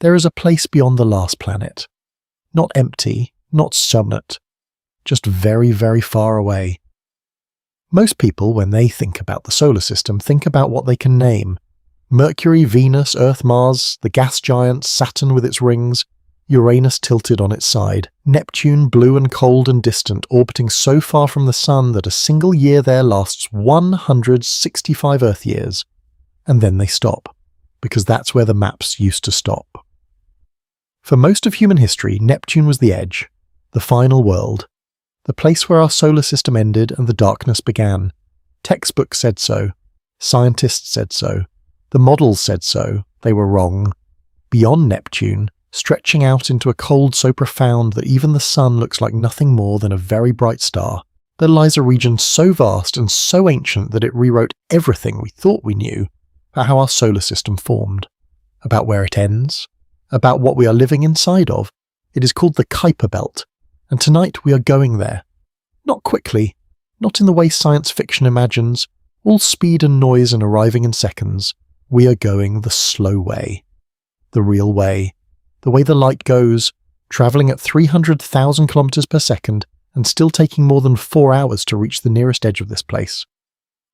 there is a place beyond the last planet. Not empty, not summit, just very, very far away. Most people, when they think about the solar system, think about what they can name. Mercury, Venus, Earth, Mars, the gas giants, Saturn with its rings, Uranus tilted on its side, Neptune blue and cold and distant, orbiting so far from the Sun that a single year there lasts 165 Earth years. And then they stop, because that's where the maps used to stop. For most of human history, Neptune was the edge, the final world, the place where our solar system ended and the darkness began. Textbooks said so. Scientists said so. The models said so. They were wrong. Beyond Neptune, stretching out into a cold so profound that even the Sun looks like nothing more than a very bright star, there lies a region so vast and so ancient that it rewrote everything we thought we knew about how our solar system formed, about where it ends, about what we are living inside of. It is called the Kuiper Belt, and tonight we are going there. Not quickly, not in the way science fiction imagines, all speed and noise and arriving in seconds. We are going the slow way, the real way, the way the light goes, travelling at 300,000 kilometers per second and still taking more than 4 hours to reach the nearest edge of this place.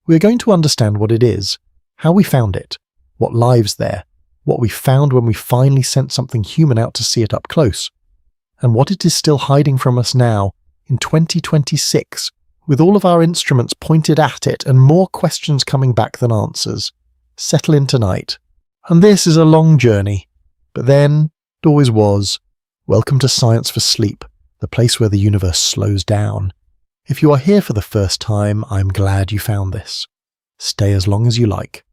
We are going to understand what it is, how we found it, what lives there, what we found when we finally sent something human out to see it up close, and what it is still hiding from us now, in 2026, with all of our instruments pointed at it and more questions coming back than answers. Settle in tonight. And this is a long journey, but then it always was. Welcome to Science for Sleep, the place where the universe slows down. If you are here for the first time, I'm glad you found this. Stay as long as you like.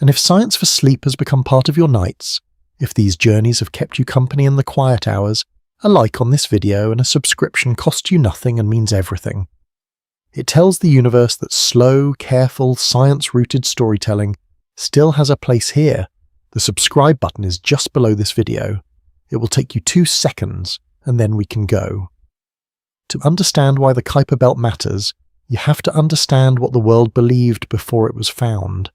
And if Science for Sleep has become part of your nights, if these journeys have kept you company in the quiet hours, a like on this video and a subscription cost you nothing and means everything. It tells the universe that slow, careful, science-rooted storytelling still has a place here. The subscribe button is just below this video. It will take you 2 seconds, and then we can go. To understand why the Kuiper Belt matters, you have to understand what the world believed before it was found.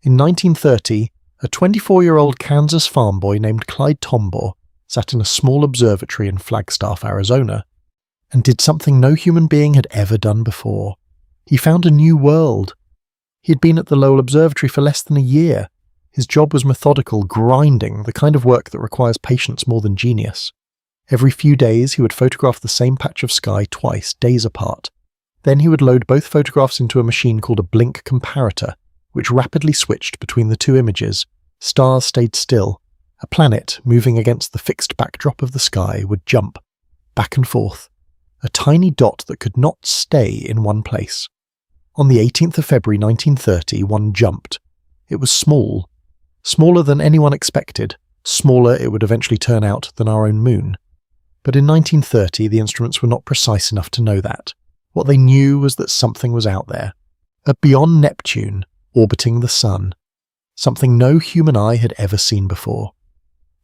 In 1930, a 24-year-old Kansas farm boy named Clyde Tombaugh sat in a small observatory in Flagstaff, Arizona, and did something no human being had ever done before. He found a new world. He had been at the Lowell Observatory for less than a year. His job was methodical, grinding, the kind of work that requires patience more than genius. Every few days he would photograph the same patch of sky twice, days apart. Then he would load both photographs into a machine called a blink comparator, which rapidly switched between the two images. Stars stayed still. A planet, moving against the fixed backdrop of the sky, would jump, back and forth, a tiny dot that could not stay in one place. On the 18th of February 1930, one jumped. It was small. Smaller than anyone expected. Smaller, it would eventually turn out, than our own moon. But in 1930, the instruments were not precise enough to know that. What they knew was that something was out there. Beyond Neptune, orbiting the Sun. Something no human eye had ever seen before.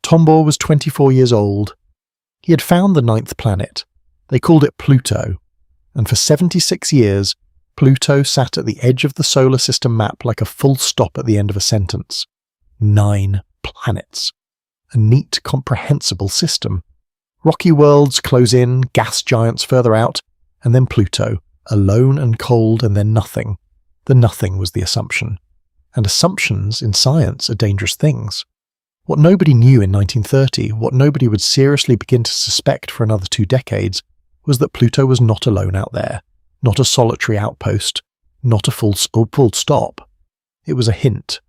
Tombaugh was 24 years old. He had found the 9th planet. They called it Pluto. And for 76 years, Pluto sat at the edge of the solar system map like a full stop at the end of a sentence. 9 planets. A neat, comprehensible system. Rocky worlds close in, gas giants further out, and then Pluto, alone and cold, and then nothing. The nothing was the assumption. And assumptions in science are dangerous things. What nobody knew in 1930, what nobody would seriously begin to suspect for another 2 decades, was that Pluto was not alone out there, not a solitary outpost, not a full stop. It was a hint.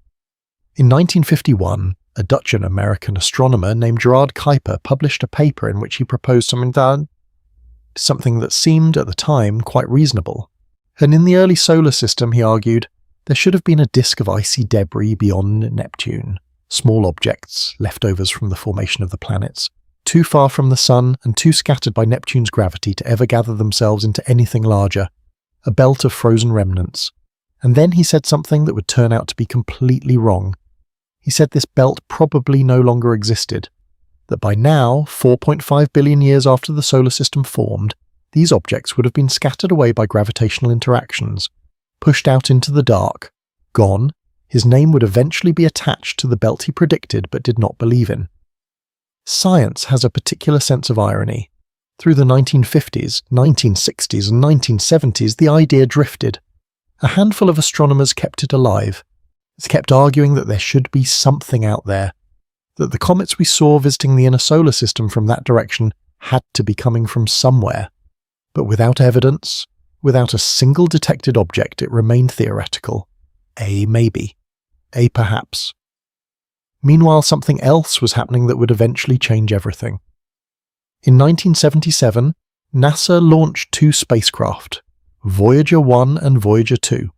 In 1951, a Dutch and American astronomer named Gerard Kuiper published a paper in which he proposed something that seemed at the time quite reasonable. And in the early solar system, he argued, there should have been a disk of icy debris beyond Neptune, small objects, leftovers from the formation of the planets, too far from the Sun and too scattered by Neptune's gravity to ever gather themselves into anything larger, a belt of frozen remnants. And then he said something that would turn out to be completely wrong. He said this belt probably no longer existed, that by now, 4.5 billion years after the solar system formed, these objects would have been scattered away by gravitational interactions, pushed out into the dark, gone, His name would eventually be attached to the belt he predicted but did not believe in. Science has a particular sense of irony. Through the 1950s, 1960s, and 1970s, the idea drifted. A handful of astronomers kept it alive. It kept arguing that there should be something out there, that the comets we saw visiting the inner solar system from that direction had to be coming from somewhere. But without evidence, without a single detected object, it remained theoretical. A maybe. A perhaps. Meanwhile, something else was happening that would eventually change everything. In 1977, NASA launched two spacecraft, Voyager 1 and Voyager 2.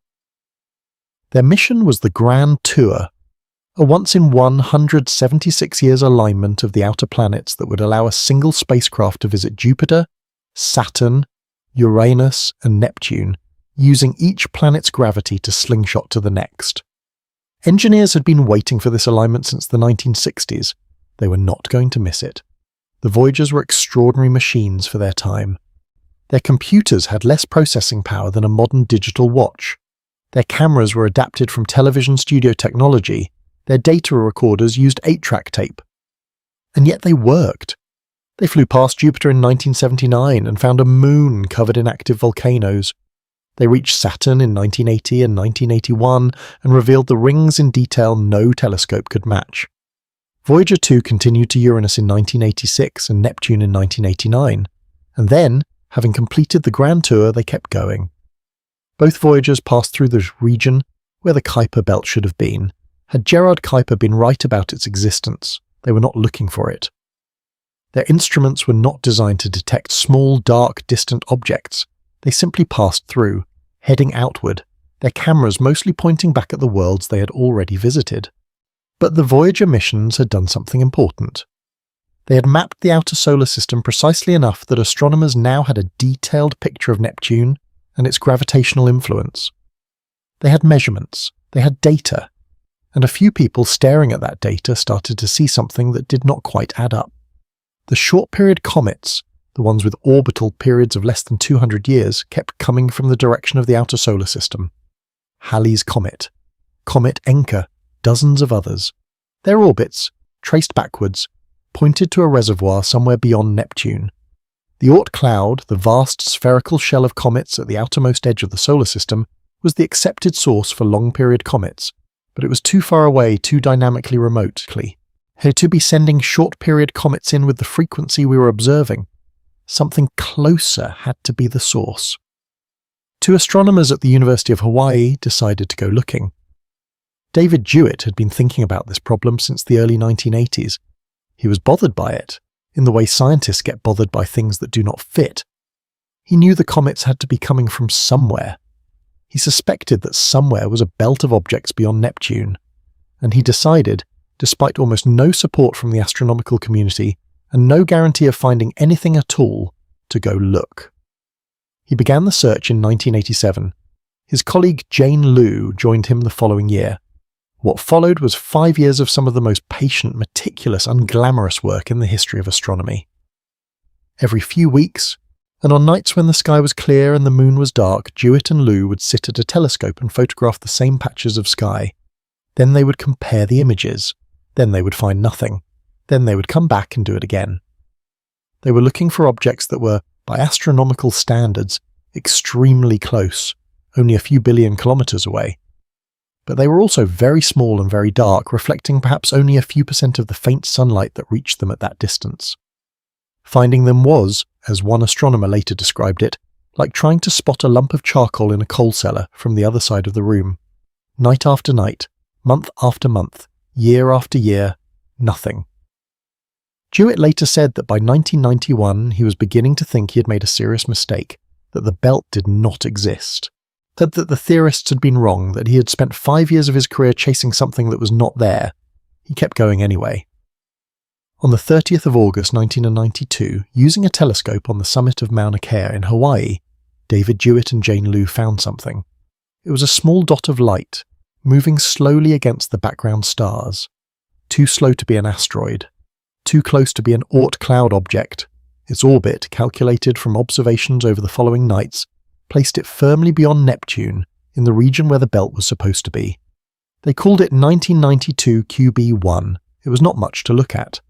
Their mission was the Grand Tour, a once-in-176 years alignment of the outer planets that would allow a single spacecraft to visit Jupiter, Saturn, Uranus, and Neptune, using each planet's gravity to slingshot to the next. Engineers had been waiting for this alignment since the 1960s. They were not going to miss it. The Voyagers were extraordinary machines for their time. Their computers had less processing power than a modern digital watch. Their cameras were adapted from television studio technology. Their data recorders used 8-track tape. And yet they worked. They flew past Jupiter in 1979 and found a moon covered in active volcanoes. They reached Saturn in 1980 and 1981 and revealed the rings in detail no telescope could match. Voyager 2 continued to Uranus in 1986 and Neptune in 1989, and then, having completed the Grand Tour, they kept going. Both Voyagers passed through the region where the Kuiper Belt should have been. Had Gerard Kuiper been right about its existence, they were not looking for it. Their instruments were not designed to detect small, dark, distant objects. They simply passed through, heading outward, their cameras mostly pointing back at the worlds they had already visited. But the Voyager missions had done something important. They had mapped the outer solar system precisely enough that astronomers now had a detailed picture of Neptune and its gravitational influence. They had measurements, they had data, and a few people staring at that data started to see something that did not quite add up. The short-period comets, the ones with orbital periods of less than 200 years, kept coming from the direction of the outer solar system. Halley's Comet, Comet Encke, dozens of others. Their orbits, traced backwards, pointed to a reservoir somewhere beyond Neptune. The Oort cloud, the vast spherical shell of comets at the outermost edge of the solar system, was the accepted source for long-period comets, but it was too far away, too dynamically remotely. To be sending short-period comets in with the frequency we were observing. Something closer had to be the source. Two astronomers at the University of Hawaii decided to go looking. David Jewitt had been thinking about this problem since the early 1980s. He was bothered by it, in the way scientists get bothered by things that do not fit. He knew the comets had to be coming from somewhere. He suspected that somewhere was a belt of objects beyond Neptune, and he decided, despite almost no support from the astronomical community and no guarantee of finding anything at all, to go look. He began the search in 1987. His colleague Jane Liu joined him the following year. What followed was 5 years of some of the most patient, meticulous, unglamorous work in the history of astronomy. Every few weeks, and on nights when the sky was clear and the moon was dark, Jewitt and Liu would sit at a telescope and photograph the same patches of sky. Then they would compare the images. Then they would find nothing. Then they would come back and do it again. They were looking for objects that were, by astronomical standards, extremely close, only a few billion kilometers away. But they were also very small and very dark, reflecting perhaps only a few % of the faint sunlight that reached them at that distance. Finding them was, as one astronomer later described it, like trying to spot a lump of charcoal in a coal cellar from the other side of the room. Night after night, month after month, year after year, nothing. Jewitt later said that by 1991 he was beginning to think he had made a serious mistake, that the belt did not exist. That the theorists had been wrong, that he had spent 5 years of his career chasing something that was not there. He kept going anyway. On the 30th of August 1992, using a telescope on the summit of Mauna Kea in Hawaii, David Jewitt and Jane Liu found something. It was a small dot of light, moving slowly against the background stars. Too slow to be an asteroid. Too close to be an Oort cloud object. Its orbit, calculated from observations over the following nights, placed it firmly beyond Neptune, in the region where the belt was supposed to be. They called it 1992 QB1. It was not much to look at.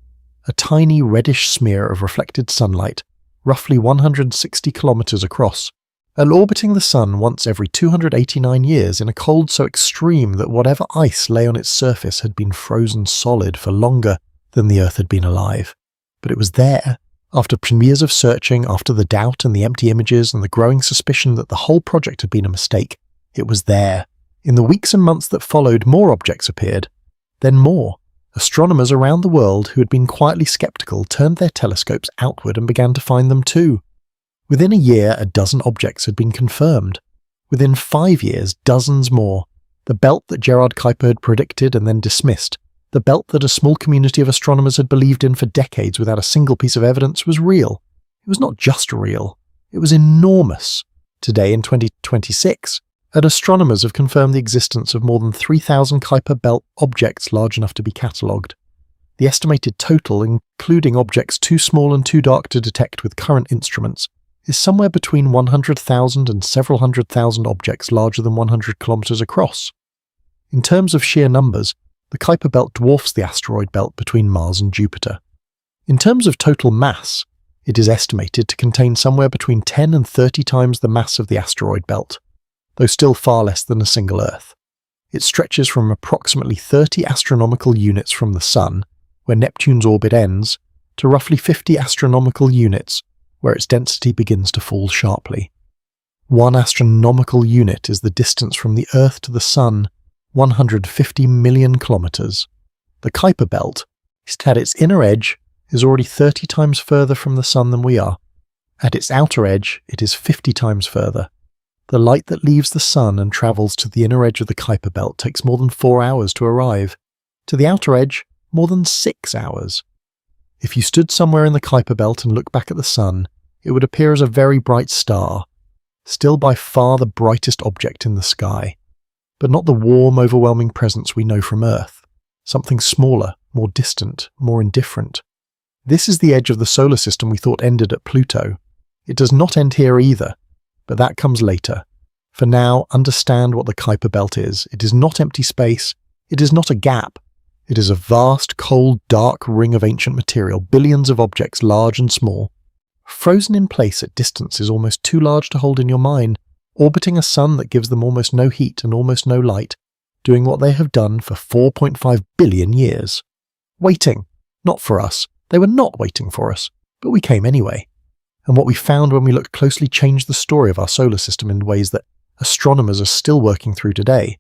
A tiny reddish smear of reflected sunlight, roughly 160 kilometers across, and orbiting the Sun once every 289 years in a cold so extreme that whatever ice lay on its surface had been frozen solid for longer than the Earth had been alive. But it was there. After years of searching, after the doubt and the empty images and the growing suspicion that the whole project had been a mistake, it was there. In the weeks and months that followed, more objects appeared. Then more. Astronomers around the world who had been quietly skeptical turned their telescopes outward and began to find them too. Within a year, a dozen objects had been confirmed. Within 5 years, dozens more. The belt that Gerard Kuiper had predicted and then dismissed, the belt that a small community of astronomers had believed in for decades without a single piece of evidence, was real. It was not just real. It was enormous. Today, in 2026, astronomers have confirmed the existence of more than 3,000 Kuiper Belt objects large enough to be catalogued. The estimated total, including objects too small and too dark to detect with current instruments, is somewhere between 100,000 and several 100,000 objects larger than 100 kilometers across. In terms of sheer numbers, the Kuiper Belt dwarfs the asteroid belt between Mars and Jupiter. In terms of total mass, it is estimated to contain somewhere between 10 and 30 times the mass of the asteroid belt, though still far less than a single Earth. It stretches from approximately 30 astronomical units from the Sun, where Neptune's orbit ends, to roughly 50 astronomical units, where its density begins to fall sharply. 1 astronomical unit is the distance from the Earth to the Sun, 150 million kilometers. The Kuiper Belt, at its inner edge, is already 30 times further from the Sun than we are. At its outer edge, it is 50 times further. The light that leaves the Sun and travels to the inner edge of the Kuiper Belt takes more than 4 hours to arrive. To the outer edge, more than 6 hours. If you stood somewhere in the Kuiper Belt and looked back at the Sun, it would appear as a very bright star, still by far the brightest object in the sky, but not the warm, overwhelming presence we know from Earth. Something smaller, more distant, more indifferent. This is the edge of the solar system we thought ended at Pluto. It does not end here either, but that comes later. For now, understand what the Kuiper Belt is. It is not empty space. It is not a gap. It is a vast, cold, dark ring of ancient material, billions of objects, large and small, frozen in place at distances almost too large to hold in your mind, orbiting a sun that gives them almost no heat and almost no light, doing what they have done for 4.5 billion years. Waiting. Not for us. They were not waiting for us, but we came anyway. And what we found when we looked closely changed the story of our solar system in ways that astronomers are still working through today.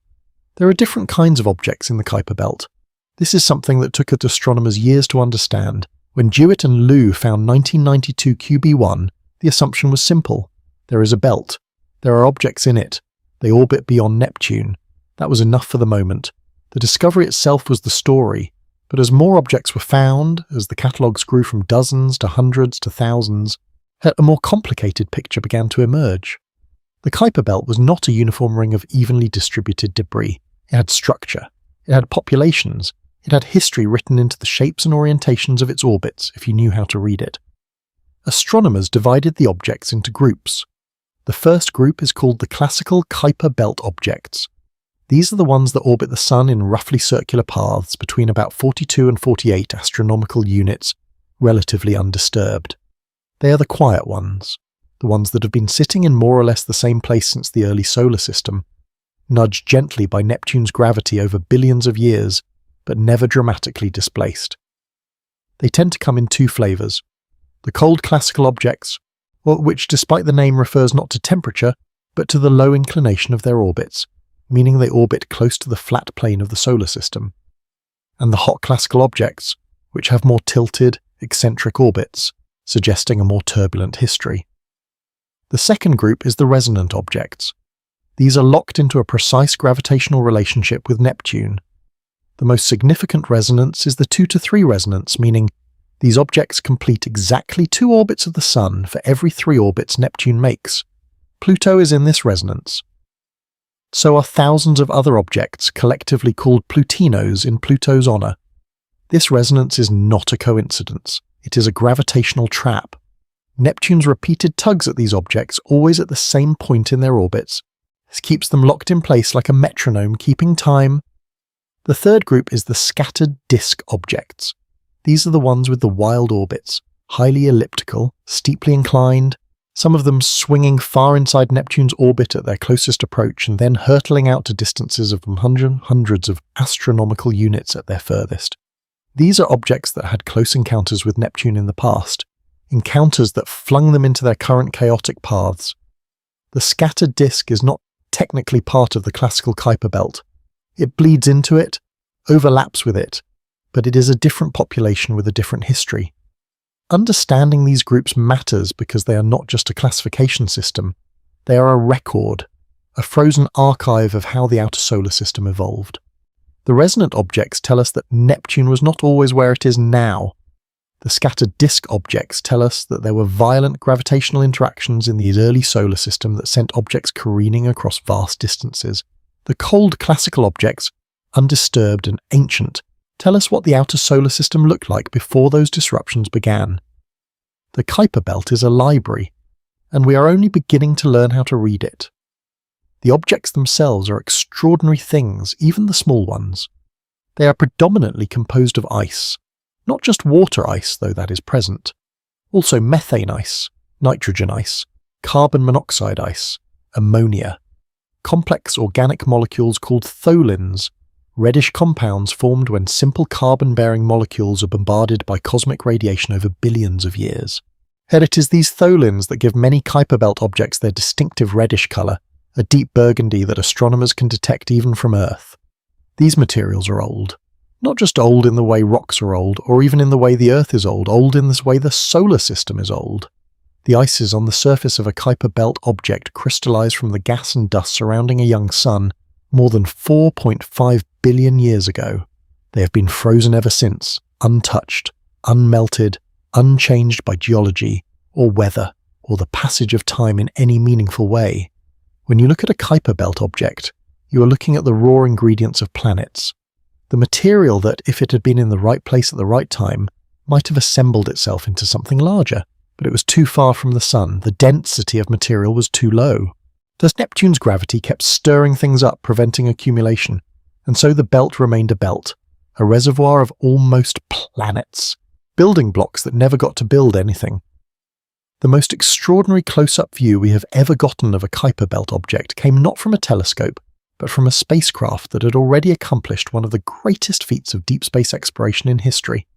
There are different kinds of objects in the Kuiper Belt. This is something that took astronomers years to understand. When Jewett and Liu found 1992 QB1, the assumption was simple. There is a belt. There are objects in it. They orbit beyond Neptune. That was enough for the moment. The discovery itself was the story. But as more objects were found, as the catalogues grew from dozens to hundreds to thousands, a more complicated picture began to emerge. The Kuiper Belt was not a uniform ring of evenly distributed debris. It had structure. It had populations. It had history written into the shapes and orientations of its orbits, if you knew how to read it. Astronomers divided the objects into groups. The first group is called the classical Kuiper Belt objects. These are the ones that orbit the Sun in roughly circular paths between about 42 and 48 astronomical units, relatively undisturbed. They are the quiet ones, the ones that have been sitting in more or less the same place since the early solar system, nudged gently by Neptune's gravity over billions of years, but never dramatically displaced. They tend to come in 2 flavors. The cold classical objects, which despite the name refers not to temperature, but to the low inclination of their orbits, meaning they orbit close to the flat plane of the solar system. And the hot classical objects, which have more tilted, eccentric orbits, suggesting a more turbulent history. The second group is the resonant objects. These are locked into a precise gravitational relationship with Neptune. The most significant resonance is the 2 to 3 resonance, meaning these objects complete exactly 2 orbits of the Sun for every 3 orbits Neptune makes. Pluto is in this resonance. So are thousands of other objects, collectively called Plutinos in Pluto's honor. This resonance is not a coincidence. It is a gravitational trap. Neptune's repeated tugs at these objects, always at the same point in their orbits, keeps them locked in place like a metronome keeping time, The third group is the scattered disk objects. These are the ones with the wild orbits, highly elliptical, steeply inclined, some of them swinging far inside Neptune's orbit at their closest approach and then hurtling out to distances of hundreds of astronomical units at their furthest. These are objects that had close encounters with Neptune in the past, encounters that flung them into their current chaotic paths. The scattered disk is not technically part of the classical Kuiper Belt. It bleeds into it, overlaps with it, but it is a different population with a different history. Understanding these groups matters because they are not just a classification system, they are a record, a frozen archive of how the outer solar system evolved. The resonant objects tell us that Neptune was not always where it is now. The scattered disk objects tell us that there were violent gravitational interactions in the early solar system that sent objects careening across vast distances. The cold classical objects, undisturbed and ancient, tell us what the outer solar system looked like before those disruptions began. The Kuiper Belt is a library, and we are only beginning to learn how to read it. The objects themselves are extraordinary things, even the small ones. They are predominantly composed of ice, not just water ice, though that is present, also methane ice, nitrogen ice, carbon monoxide ice, ammonia, complex organic molecules called tholins, reddish compounds formed when simple carbon-bearing molecules are bombarded by cosmic radiation over billions of years. And it is these tholins that give many Kuiper Belt objects their distinctive reddish colour, a deep burgundy that astronomers can detect even from Earth. These materials are old. Not just old in the way rocks are old, or even in the way the Earth is old in this way the solar system is old. The ices on the surface of a Kuiper Belt object crystallize from the gas and dust surrounding a young sun more than 4.5 billion years ago. They have been frozen ever since, untouched, unmelted, unchanged by geology, or weather, or the passage of time in any meaningful way. When you look at a Kuiper Belt object, you are looking at the raw ingredients of planets. The material that, if it had been in the right place at the right time, might have assembled itself into something larger, but it was too far from the sun, the density of material was too low. Thus Neptune's gravity kept stirring things up, preventing accumulation, and so the belt remained a belt, a reservoir of almost planets, building blocks that never got to build anything. The most extraordinary close-up view we have ever gotten of a Kuiper Belt object came not from a telescope, but from a spacecraft that had already accomplished one of the greatest feats of deep space exploration in history.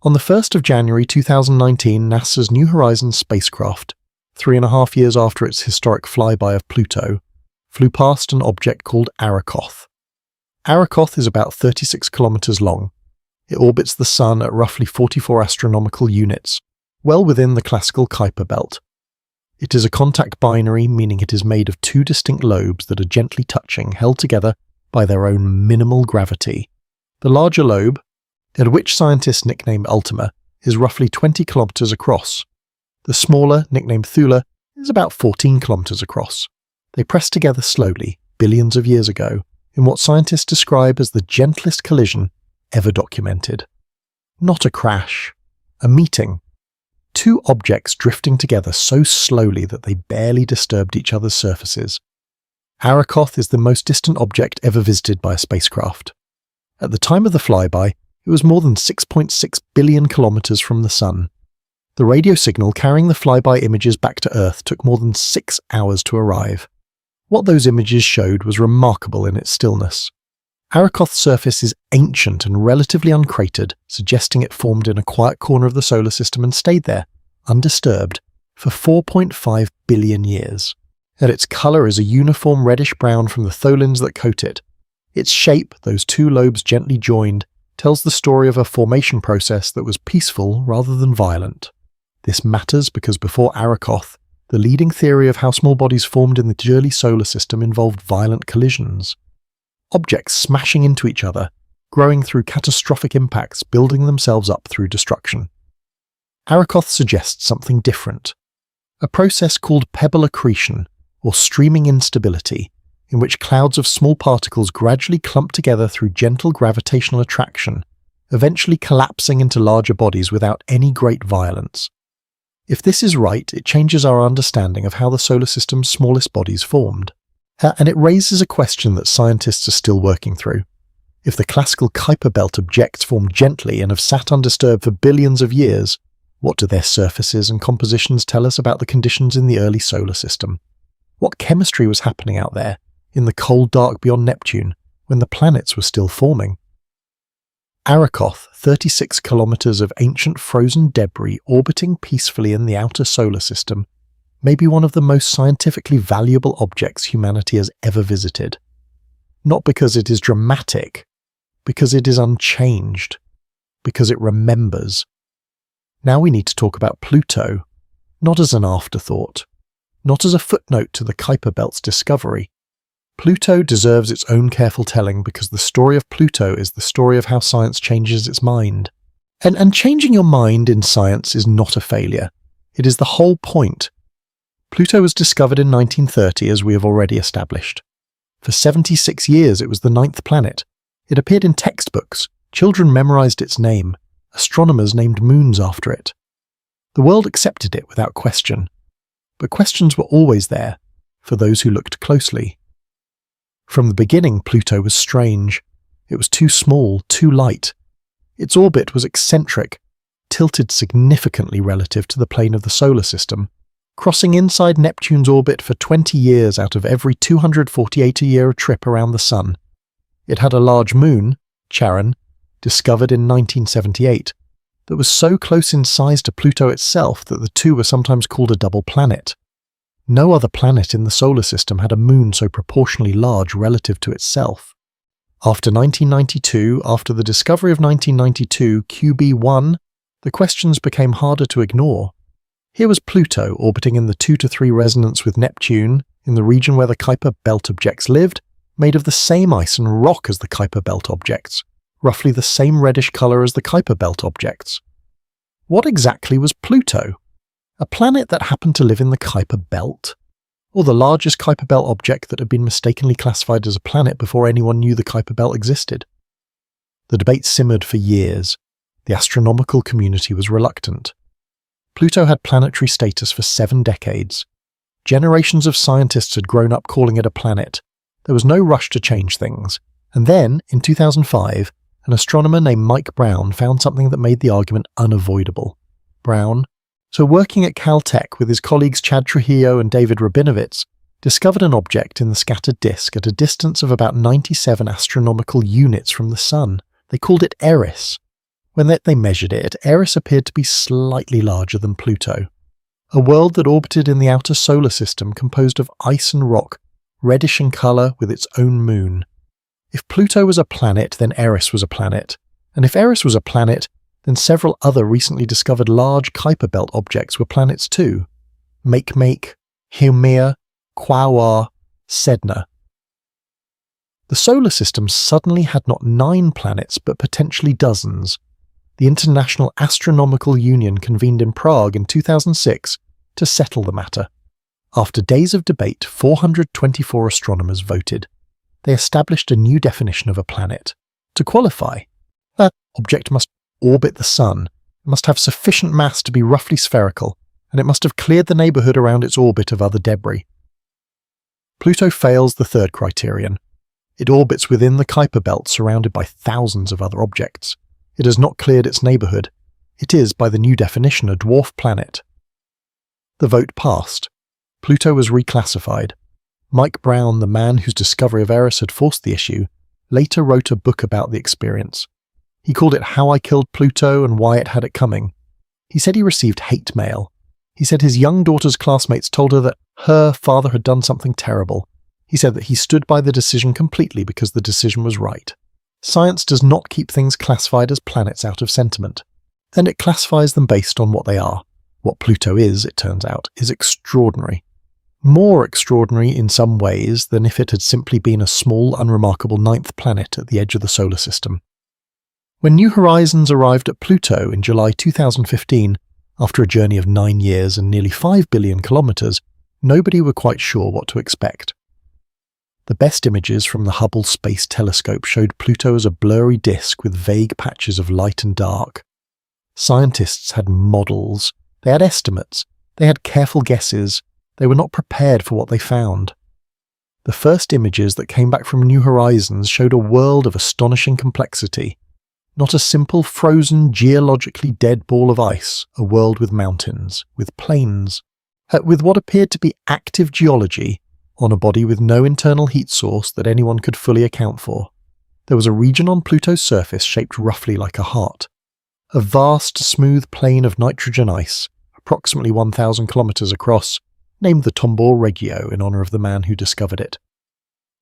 On the 1st of January 2019, NASA's New Horizons spacecraft, 3.5 years after its historic flyby of Pluto, flew past an object called Arrokoth. Arrokoth is about 36 kilometers long. It orbits the Sun at roughly 44 astronomical units, well within the classical Kuiper Belt. It is a contact binary, meaning it is made of two distinct lobes that are gently touching, held together by their own minimal gravity. The larger lobe, at which scientists nickname Ultima, is roughly 20 kilometers across. The smaller, nicknamed Thula, is about 14 kilometers across. They pressed together slowly, billions of years ago, in what scientists describe as the gentlest collision ever documented. Not a crash, a meeting. Two objects drifting together so slowly that they barely disturbed each other's surfaces. Arrokoth is the most distant object ever visited by a spacecraft. At the time of the flyby, it was more than 6.6 billion kilometers from the Sun. The radio signal carrying the flyby images back to Earth took more than 6 hours to arrive. What those images showed was remarkable in its stillness. Arrokoth's surface is ancient and relatively uncratered, suggesting it formed in a quiet corner of the solar system and stayed there, undisturbed, for 4.5 billion years. And its colour is a uniform reddish-brown from the tholins that coat it. Its shape, those two lobes gently joined, tells the story of a formation process that was peaceful rather than violent. This matters because before Arrokoth, the leading theory of how small bodies formed in the early solar system involved violent collisions. Objects smashing into each other, growing through catastrophic impacts, building themselves up through destruction. Arrokoth suggests something different. A process called pebble accretion, or streaming instability, in which clouds of small particles gradually clump together through gentle gravitational attraction, eventually collapsing into larger bodies without any great violence. If this is right, it changes our understanding of how the solar system's smallest bodies formed. And it raises a question that scientists are still working through. If the classical Kuiper Belt objects form gently and have sat undisturbed for billions of years, what do their surfaces and compositions tell us about the conditions in the early solar system? What chemistry was happening out there, in the cold dark beyond Neptune, when the planets were still forming? Arrokoth, 36 kilometers of ancient frozen debris orbiting peacefully in the outer solar system, may be one of the most scientifically valuable objects humanity has ever visited. Not because it is dramatic, because it is unchanged, because it remembers. Now we need to talk about Pluto, not as an afterthought, not as a footnote to the Kuiper Belt's discovery. Pluto deserves its own careful telling because the story of Pluto is the story of how science changes its mind. And changing your mind in science is not a failure. It is the whole point. Pluto was discovered in 1930, as we have already established. For 76 years it was the 9th planet. It appeared in textbooks. Children memorized its name. Astronomers named moons after it. The world accepted it without question. But questions were always there, for those who looked closely. From the beginning, Pluto was strange. It was too small, too light. Its orbit was eccentric, tilted significantly relative to the plane of the solar system, crossing inside Neptune's orbit for 20 years out of every 248 a year trip around the Sun. It had a large moon, Charon, discovered in 1978, that was so close in size to Pluto itself that the two were sometimes called a double planet. No other planet in the solar system had a moon so proportionally large relative to itself. After 1992, after the discovery of 1992 QB1, the questions became harder to ignore. Here was Pluto orbiting in the 2 to 3 resonance with Neptune, in the region where the Kuiper Belt objects lived, made of the same ice and rock as the Kuiper Belt objects, roughly the same reddish colour as the Kuiper Belt objects. What exactly was Pluto? A planet that happened to live in the Kuiper Belt? Or the largest Kuiper Belt object that had been mistakenly classified as a planet before anyone knew the Kuiper Belt existed? The debate simmered for years. The astronomical community was reluctant. Pluto had planetary status for 7 decades. Generations of scientists had grown up calling it a planet. There was no rush to change things. And then, in 2005, an astronomer named Mike Brown found something that made the argument unavoidable. Brown, so working at Caltech with his colleagues Chad Trujillo and David Rabinowitz, discovered an object in the scattered disk at a distance of about 97 astronomical units from the Sun. They called it Eris. When they measured it, Eris appeared to be slightly larger than Pluto. A world that orbited in the outer solar system composed of ice and rock, reddish in colour with its own moon. If Pluto was a planet, then Eris was a planet. And if Eris was a planet, then several other recently discovered large Kuiper Belt objects were planets too. Makemake, Haumea, Quaoar, Sedna. The solar system suddenly had not 9 planets, but potentially dozens. The International Astronomical Union convened in Prague in 2006 to settle the matter. After days of debate, 424 astronomers voted. They established a new definition of a planet. To qualify, that object must orbit the Sun, it must have sufficient mass to be roughly spherical, and it must have cleared the neighbourhood around its orbit of other debris. Pluto fails the third criterion. It orbits within the Kuiper Belt surrounded by thousands of other objects. It has not cleared its neighbourhood. It is, by the new definition, a dwarf planet. The vote passed. Pluto was reclassified. Mike Brown, the man whose discovery of Eris had forced the issue, later wrote a book about the experience. He called it How I Killed Pluto and Why It Had It Coming. He said he received hate mail. He said his young daughter's classmates told her that her father had done something terrible. He said that he stood by the decision completely because the decision was right. Science does not keep things classified as planets out of sentiment. Then it classifies them based on what they are. What Pluto is, it turns out, is extraordinary. More extraordinary in some ways than if it had simply been a small, unremarkable 9th planet at the edge of the solar system. When New Horizons arrived at Pluto in July 2015, after a journey of 9 years and nearly 5 billion kilometres, nobody were quite sure what to expect. The best images from the Hubble Space Telescope showed Pluto as a blurry disk with vague patches of light and dark. Scientists had models, they had estimates, they had careful guesses, they were not prepared for what they found. The first images that came back from New Horizons showed a world of astonishing complexity. Not a simple frozen, geologically dead ball of ice, a world with mountains, with plains, with what appeared to be active geology on a body with no internal heat source that anyone could fully account for. There was a region on Pluto's surface shaped roughly like a heart. A vast, smooth plain of nitrogen ice, approximately 1,000 kilometers across, named the Tombaugh Regio in honor of the man who discovered it.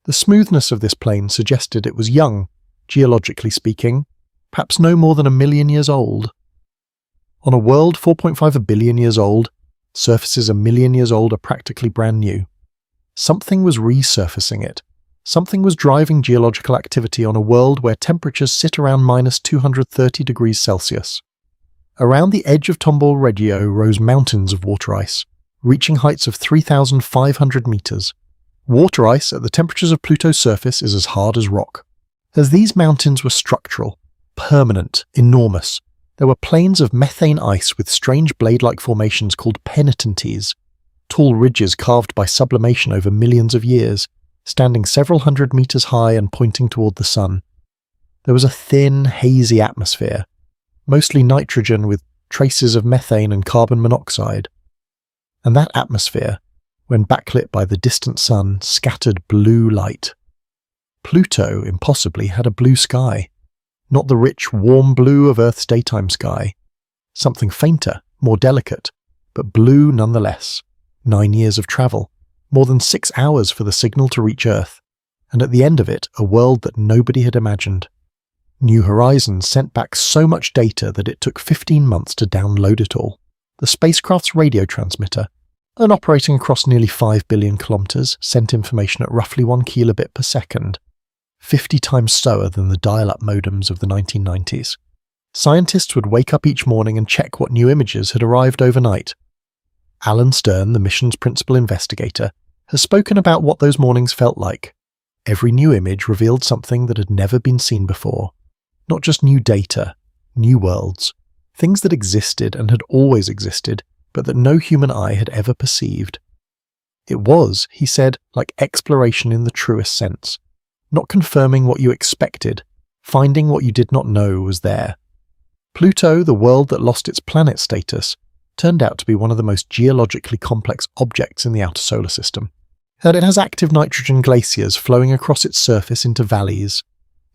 The smoothness of this plain suggested it was young, geologically speaking, perhaps no more than 1 million years old. On a world 4.5 billion years old, surfaces 1 million years old are practically brand new. Something was resurfacing it. Something was driving geological activity on a world where temperatures sit around minus 230 degrees Celsius. Around the edge of Tombaugh Regio rose mountains of water ice, reaching heights of 3,500 meters. Water ice at the temperatures of Pluto's surface is as hard as rock. As these mountains were structural, permanent, enormous, there were plains of methane ice with strange blade-like formations called penitentes, tall ridges carved by sublimation over millions of years, standing several hundred meters high and pointing toward the sun. There was a thin, hazy atmosphere, mostly nitrogen with traces of methane and carbon monoxide. And that atmosphere, when backlit by the distant sun, scattered blue light. Pluto, impossibly, had a blue sky. Not the rich, warm blue of Earth's daytime sky. Something fainter, more delicate, but blue nonetheless. 9 years of travel, more than 6 hours for the signal to reach Earth, and at the end of it, a world that nobody had imagined. New Horizons sent back so much data that it took 15 months to download it all. The spacecraft's radio transmitter, and operating across nearly 5 billion kilometers, sent information at roughly 1 kilobit per second, 50 times slower than the dial-up modems of the 1990s. Scientists would wake up each morning and check what new images had arrived overnight. Alan Stern, the mission's principal investigator, has spoken about what those mornings felt like. Every new image revealed something that had never been seen before. Not just new data, new worlds, things that existed and had always existed, but that no human eye had ever perceived. It was, he said, like exploration in the truest sense. Not confirming what you expected, finding what you did not know was there. Pluto, the world that lost its planet status, turned out to be one of the most geologically complex objects in the outer solar system. That it has active nitrogen glaciers flowing across its surface into valleys.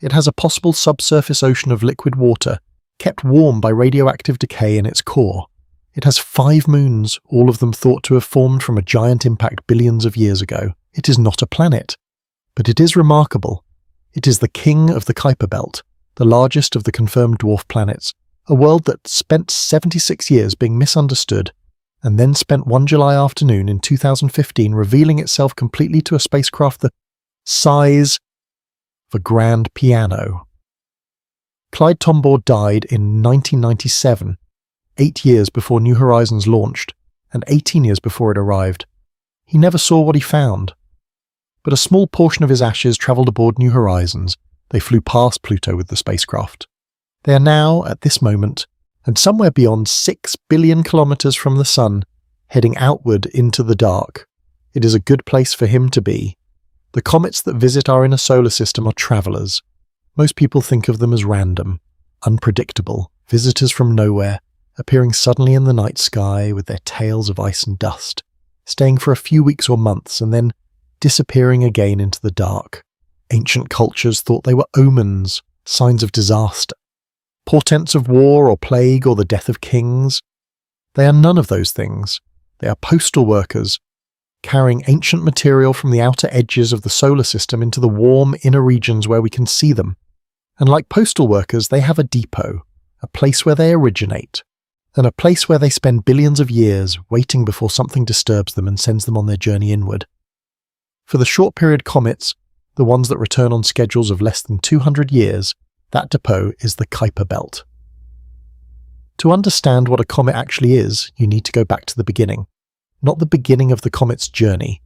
It has a possible subsurface ocean of liquid water, kept warm by radioactive decay in its core. It has 5 moons, all of them thought to have formed from a giant impact billions of years ago. It is not a planet. But it is remarkable. It is the king of the Kuiper Belt, the largest of the confirmed dwarf planets, a world that spent 76 years being misunderstood, and then spent one July afternoon in 2015 revealing itself completely to a spacecraft the size of a grand piano. Clyde Tombaugh died in 1997, 8 years before New Horizons launched, and 18 years before it arrived. He never saw what he found. But a small portion of his ashes travelled aboard New Horizons. They flew past Pluto with the spacecraft. They are now, at this moment, and somewhere beyond 6 billion kilometers from the sun, heading outward into the dark. It is a good place for him to be. The comets that visit our inner solar system are travellers. Most people think of them as random, unpredictable, visitors from nowhere, appearing suddenly in the night sky with their tails of ice and dust, staying for a few weeks or months and then disappearing again into the dark. Ancient cultures thought they were omens, signs of disaster, portents of war or plague or the death of kings. They are none of those things. They are postal workers, carrying ancient material from the outer edges of the solar system into the warm inner regions where we can see them. And like postal workers, they have a depot, a place where they originate, and a place where they spend billions of years waiting before something disturbs them and sends them on their journey inward. For the short-period comets, the ones that return on schedules of less than 200 years, that depot is the Kuiper Belt. To understand what a comet actually is, you need to go back to the beginning. Not the beginning of the comet's journey,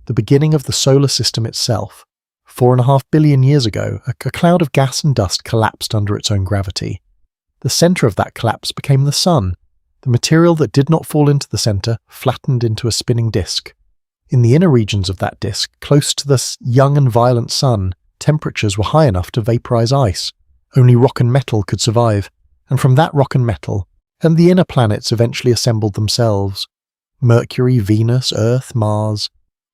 the beginning of the solar system itself. 4.5 billion years ago, a cloud of gas and dust collapsed under its own gravity. The centre of that collapse became the sun. The material that did not fall into the centre flattened into a spinning disk. In the inner regions of that disk, close to the young and violent sun, temperatures were high enough to vaporize ice. Only rock and metal could survive, and from that rock and metal, and the inner planets eventually assembled themselves. Mercury, Venus, Earth, Mars.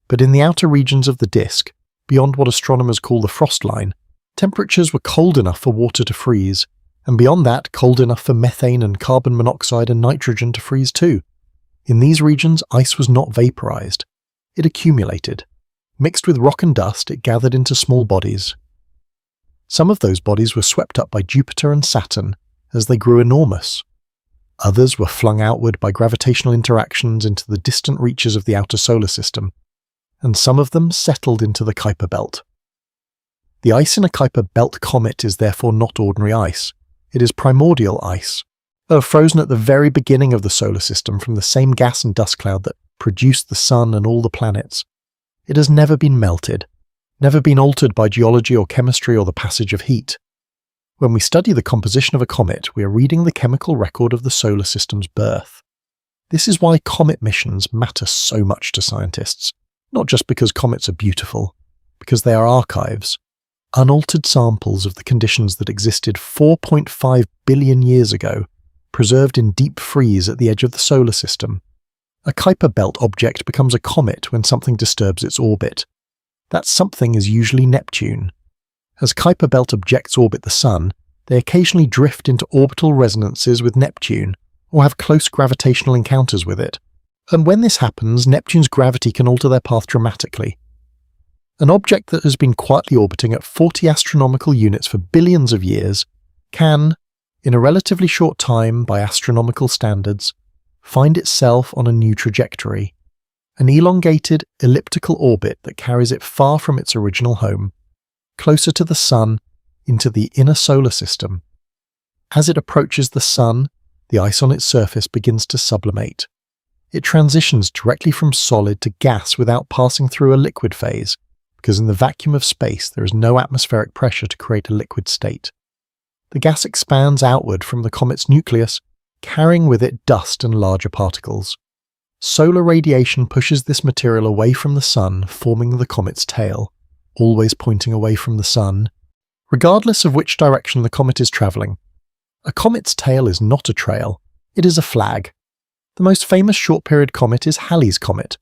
But in the outer regions of the disk, beyond what astronomers call the frost line, temperatures were cold enough for water to freeze, and beyond that cold enough for methane and carbon monoxide and nitrogen to freeze too. In these regions, ice was not vaporized. It accumulated. Mixed with rock and dust, it gathered into small bodies. Some of those bodies were swept up by Jupiter and Saturn as they grew enormous. Others were flung outward by gravitational interactions into the distant reaches of the outer solar system, and some of them settled into the Kuiper Belt. The ice in a Kuiper Belt comet is therefore not ordinary ice. It is primordial ice, frozen at the very beginning of the solar system from the same gas and dust cloud that produced the sun and all the planets. It has never been melted, never been altered by geology or chemistry or the passage of heat. When we study the composition of a comet, we are reading the chemical record of the solar system's birth. This is why comet missions matter so much to scientists, not just because comets are beautiful, because they are archives, unaltered samples of the conditions that existed 4.5 billion years ago, preserved in deep freeze at the edge of the solar system. A Kuiper Belt object becomes a comet when something disturbs its orbit. That something is usually Neptune. As Kuiper Belt objects orbit the Sun, they occasionally drift into orbital resonances with Neptune or have close gravitational encounters with it. And when this happens, Neptune's gravity can alter their path dramatically. An object that has been quietly orbiting at 40 astronomical units for billions of years can, in a relatively short time by astronomical standards, find itself on a new trajectory, an elongated, elliptical orbit that carries it far from its original home, closer to the Sun, into the inner solar system. As it approaches the Sun, the ice on its surface begins to sublimate. It transitions directly from solid to gas without passing through a liquid phase, because in the vacuum of space there is no atmospheric pressure to create a liquid state. The gas expands outward from the comet's nucleus, carrying with it dust and larger particles. Solar radiation pushes this material away from the Sun, forming the comet's tail, always pointing away from the Sun, regardless of which direction the comet is travelling. A comet's tail is not a trail, it is a flag. The most famous short-period comet is Halley's Comet.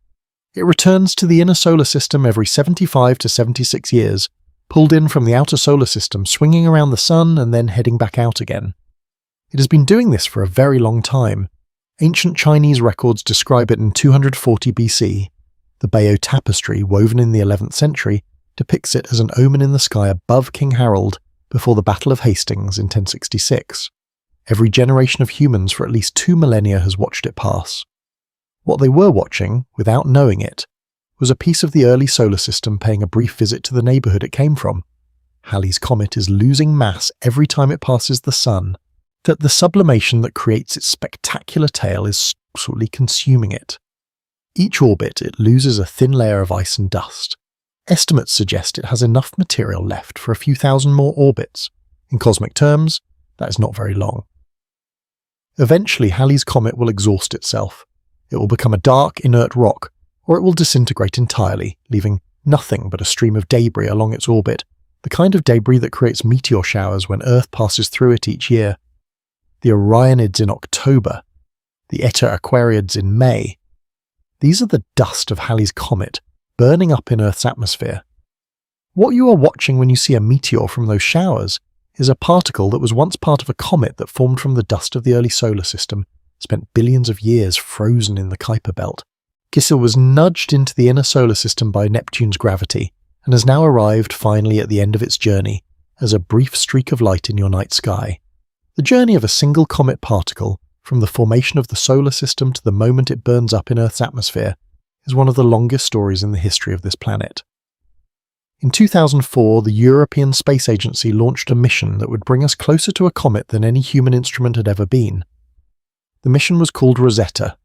It returns to the inner solar system every 75 to 76 years, pulled in from the outer solar system, swinging around the Sun and then heading back out again. It has been doing this for a very long time. Ancient Chinese records describe it in 240 BC. The Bayeux tapestry, woven in the 11th century, depicts it as an omen in the sky above King Harold before the Battle of Hastings in 1066. Every generation of humans for at least 2 millennia has watched it pass. What they were watching, without knowing it, was a piece of the early solar system paying a brief visit to the neighbourhood it came from. Halley's Comet is losing mass every time it passes the Sun, that the sublimation that creates its spectacular tail is slowly consuming it. Each orbit it loses a thin layer of ice and dust. Estimates suggest it has enough material left for a few thousand more orbits. In cosmic terms, that is not very long. Eventually, Halley's Comet will exhaust itself. It will become a dark, inert rock, or it will disintegrate entirely, leaving nothing but a stream of debris along its orbit, the kind of debris that creates meteor showers when Earth passes through it each year. The Orionids in October, the Eta Aquariids in May. These are the dust of Halley's Comet, burning up in Earth's atmosphere. What you are watching when you see a meteor from those showers is a particle that was once part of a comet that formed from the dust of the early solar system, spent billions of years frozen in the Kuiper Belt. Kissel was nudged into the inner solar system by Neptune's gravity, and has now arrived finally at the end of its journey, as a brief streak of light in your night sky. The journey of a single comet particle, from the formation of the solar system to the moment it burns up in Earth's atmosphere, is one of the longest stories in the history of this planet. In 2004, the European Space Agency launched a mission that would bring us closer to a comet than any human instrument had ever been. The mission was called Rosetta.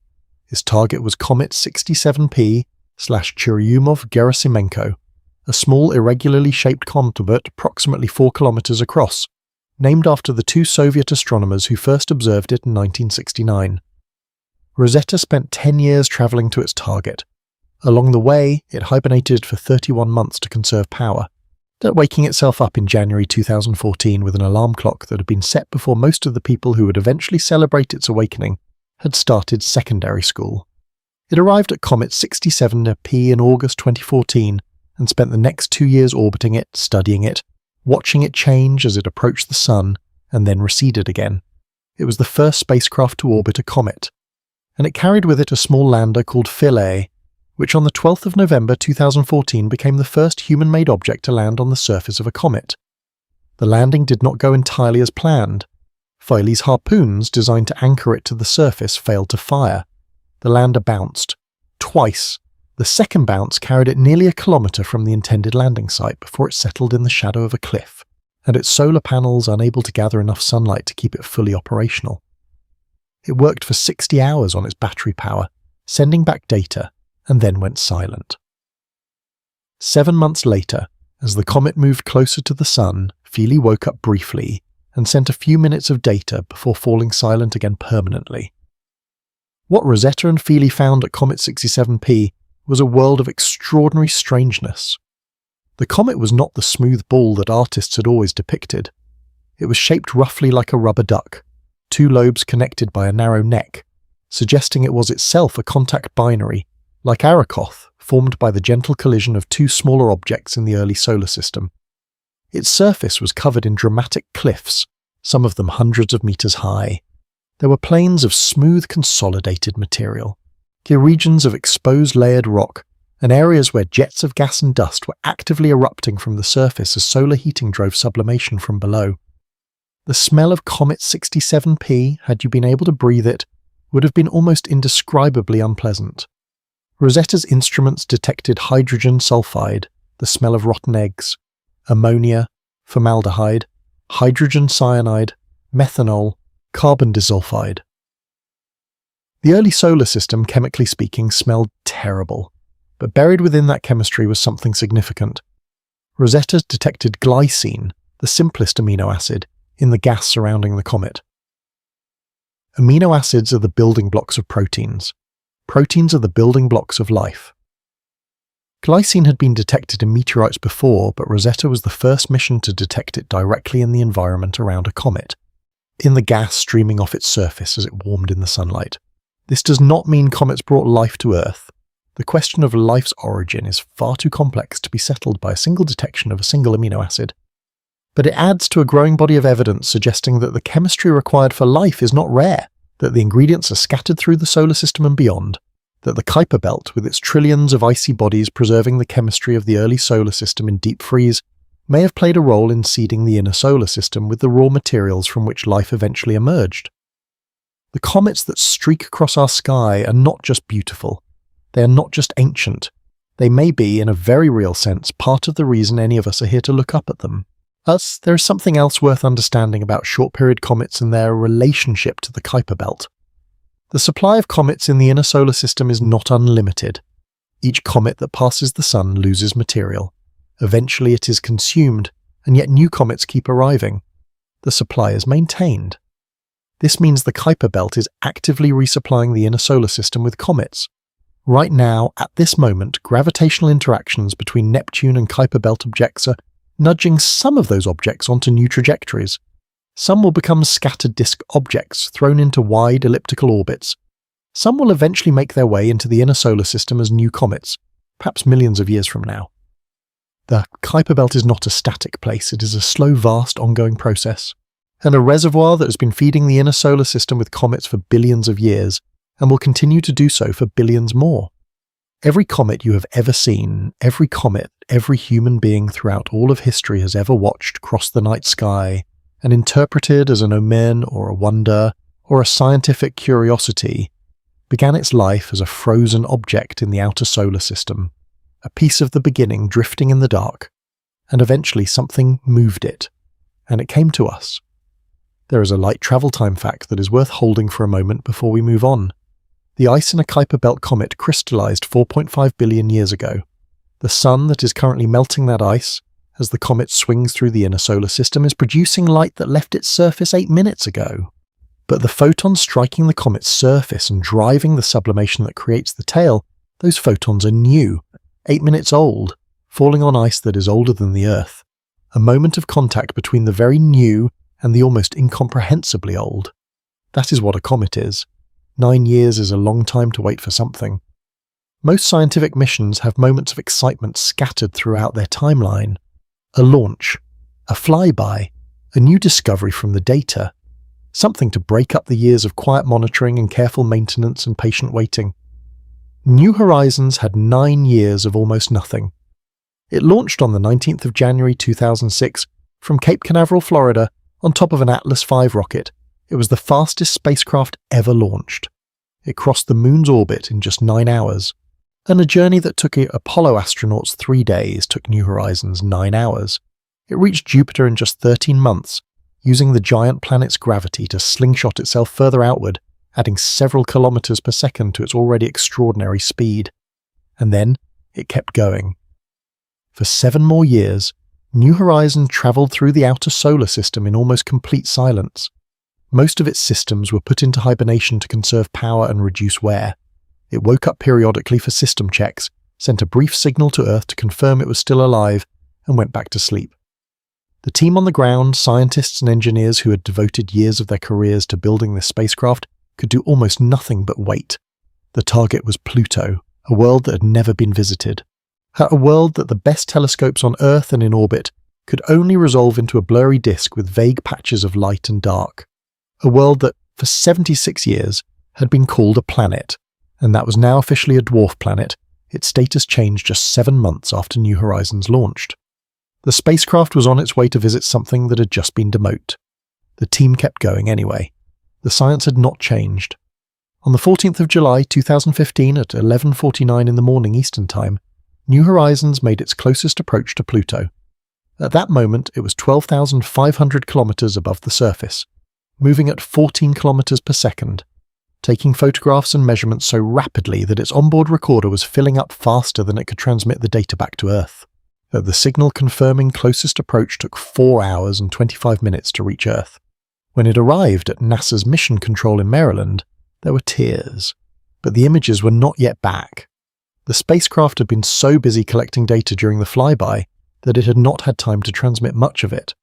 Its target was Comet 67P/Churyumov-Gerasimenko, a small irregularly shaped comet approximately 4 kilometers across, named after the 2 Soviet astronomers who first observed it in 1969. Rosetta spent 10 years traveling to its target, Along the way, it hibernated for 31 months to conserve power, waking itself up in January 2014 with an alarm clock that had been set before most of the people who would eventually celebrate its awakening had started secondary school. It arrived at comet 67P in August 2014 and spent the next 2 years orbiting it, studying it, watching it change as it approached the Sun, and then receded again. It was the first spacecraft to orbit a comet, and it carried with it a small lander called Philae, which on the 12th of November 2014 became the first human-made object to land on the surface of a comet. The landing did not go entirely as planned. Philae's harpoons, designed to anchor it to the surface, failed to fire. The lander bounced. Twice. The second bounce carried it nearly a kilometre from the intended landing site before it settled in the shadow of a cliff, and its solar panels unable to gather enough sunlight to keep it fully operational. It worked for 60 hours on its battery power, sending back data, and then went silent. 7 months later, as the comet moved closer to the Sun, Philae woke up briefly and sent a few minutes of data before falling silent again permanently. What Rosetta and Philae found at comet 67P was a world of extraordinary strangeness. The comet was not the smooth ball that artists had always depicted. It was shaped roughly like a rubber duck, 2 lobes connected by a narrow neck, suggesting it was itself a contact binary, like Arakoth, formed by the gentle collision of 2 smaller objects in the early solar system. Its surface was covered in dramatic cliffs, some of them hundreds of meters high. There were plains of smooth, consolidated material, regions of exposed layered rock, and areas where jets of gas and dust were actively erupting from the surface as solar heating drove sublimation from below. The smell of Comet 67P, had you been able to breathe it, would have been almost indescribably unpleasant. Rosetta's instruments detected hydrogen sulfide, the smell of rotten eggs, ammonia, formaldehyde, hydrogen cyanide, methanol, carbon disulfide. The early solar system, chemically speaking, smelled terrible, but buried within that chemistry was something significant. Rosetta detected glycine, the simplest amino acid, in the gas surrounding the comet. Amino acids are the building blocks of proteins. Proteins are the building blocks of life. Glycine had been detected in meteorites before, but Rosetta was the first mission to detect it directly in the environment around a comet, in the gas streaming off its surface as it warmed in the sunlight. This does not mean comets brought life to Earth. The question of life's origin is far too complex to be settled by a single detection of a single amino acid. But it adds to a growing body of evidence suggesting that the chemistry required for life is not rare, that the ingredients are scattered through the solar system and beyond, that the Kuiper Belt, with its trillions of icy bodies preserving the chemistry of the early solar system in deep freeze, may have played a role in seeding the inner solar system with the raw materials from which life eventually emerged. The comets that streak across our sky are not just beautiful. They are not just ancient. They may be, in a very real sense, part of the reason any of us are here to look up at them. Thus, there is something else worth understanding about short-period comets and their relationship to the Kuiper Belt. The supply of comets in the inner solar system is not unlimited. Each comet that passes the Sun loses material. Eventually it is consumed, and yet new comets keep arriving. The supply is maintained. This means the Kuiper Belt is actively resupplying the inner solar system with comets. Right now, at this moment, gravitational interactions between Neptune and Kuiper Belt objects are nudging some of those objects onto new trajectories. Some will become scattered disk objects thrown into wide elliptical orbits. Some will eventually make their way into the inner solar system as new comets, perhaps millions of years from now. The Kuiper Belt is not a static place, it is a slow, vast, ongoing process, and a reservoir that has been feeding the inner solar system with comets for billions of years, and will continue to do so for billions more. Every comet you have ever seen, every comet every human being throughout all of history has ever watched cross the night sky, and interpreted as an omen or a wonder or a scientific curiosity, began its life as a frozen object in the outer solar system, a piece of the beginning drifting in the dark, and eventually something moved it, and it came to us. There is a light travel time fact that is worth holding for a moment before we move on. The ice in a Kuiper Belt comet crystallized 4.5 billion years ago. The Sun that is currently melting that ice, as the comet swings through the inner solar system, is producing light that left its surface 8 minutes ago. But the photons striking the comet's surface and driving the sublimation that creates the tail, Those photons are new, 8 minutes old, falling on ice that is older than the Earth. A moment of contact between the very new and the almost incomprehensibly old. That is what a comet is. 9 years is a long time to wait for something. Most scientific missions have moments of excitement scattered throughout their timeline. A launch, a flyby, a new discovery from the data. Something to break up the years of quiet monitoring and careful maintenance and patient waiting. New Horizons had 9 years of almost nothing. It launched on the 19th of January 2006 from Cape Canaveral, Florida, on top of an Atlas V rocket. It was the fastest spacecraft ever launched. It crossed the Moon's orbit in just 9 hours. And a journey that took Apollo astronauts 3 days took New Horizons 9 hours. It reached Jupiter in just 13 months, using the giant planet's gravity to slingshot itself further outward, adding several kilometers per second to its already extraordinary speed. And then it kept going. For 7 more years, New Horizons travelled through the outer solar system in almost complete silence. Most of its systems were put into hibernation to conserve power and reduce wear. It woke up periodically for system checks, sent a brief signal to Earth to confirm it was still alive, and went back to sleep. The team on the ground, scientists and engineers who had devoted years of their careers to building this spacecraft, could do almost nothing but wait. The target was Pluto, a world that had never been visited. A world that the best telescopes on Earth and in orbit could only resolve into a blurry disk with vague patches of light and dark. A world that, for 76 years, had been called a planet, and that was now officially a dwarf planet. Its status changed just 7 months after New Horizons launched. The spacecraft was on its way to visit something that had just been demote. The team kept going anyway. The science had not changed. On the 14th of July 2015 at 11:49 in the morning Eastern Time, New Horizons made its closest approach to Pluto. At that moment, it was 12,500 kilometers above the surface, moving at 14 kilometers per second, taking photographs and measurements so rapidly that its onboard recorder was filling up faster than it could transmit the data back to Earth. The signal confirming closest approach took 4 hours and 25 minutes to reach Earth. When it arrived at NASA's Mission Control in Maryland, there were tears. But the images were not yet back. The spacecraft had been so busy collecting data during the flyby that it had not had time to transmit much of it.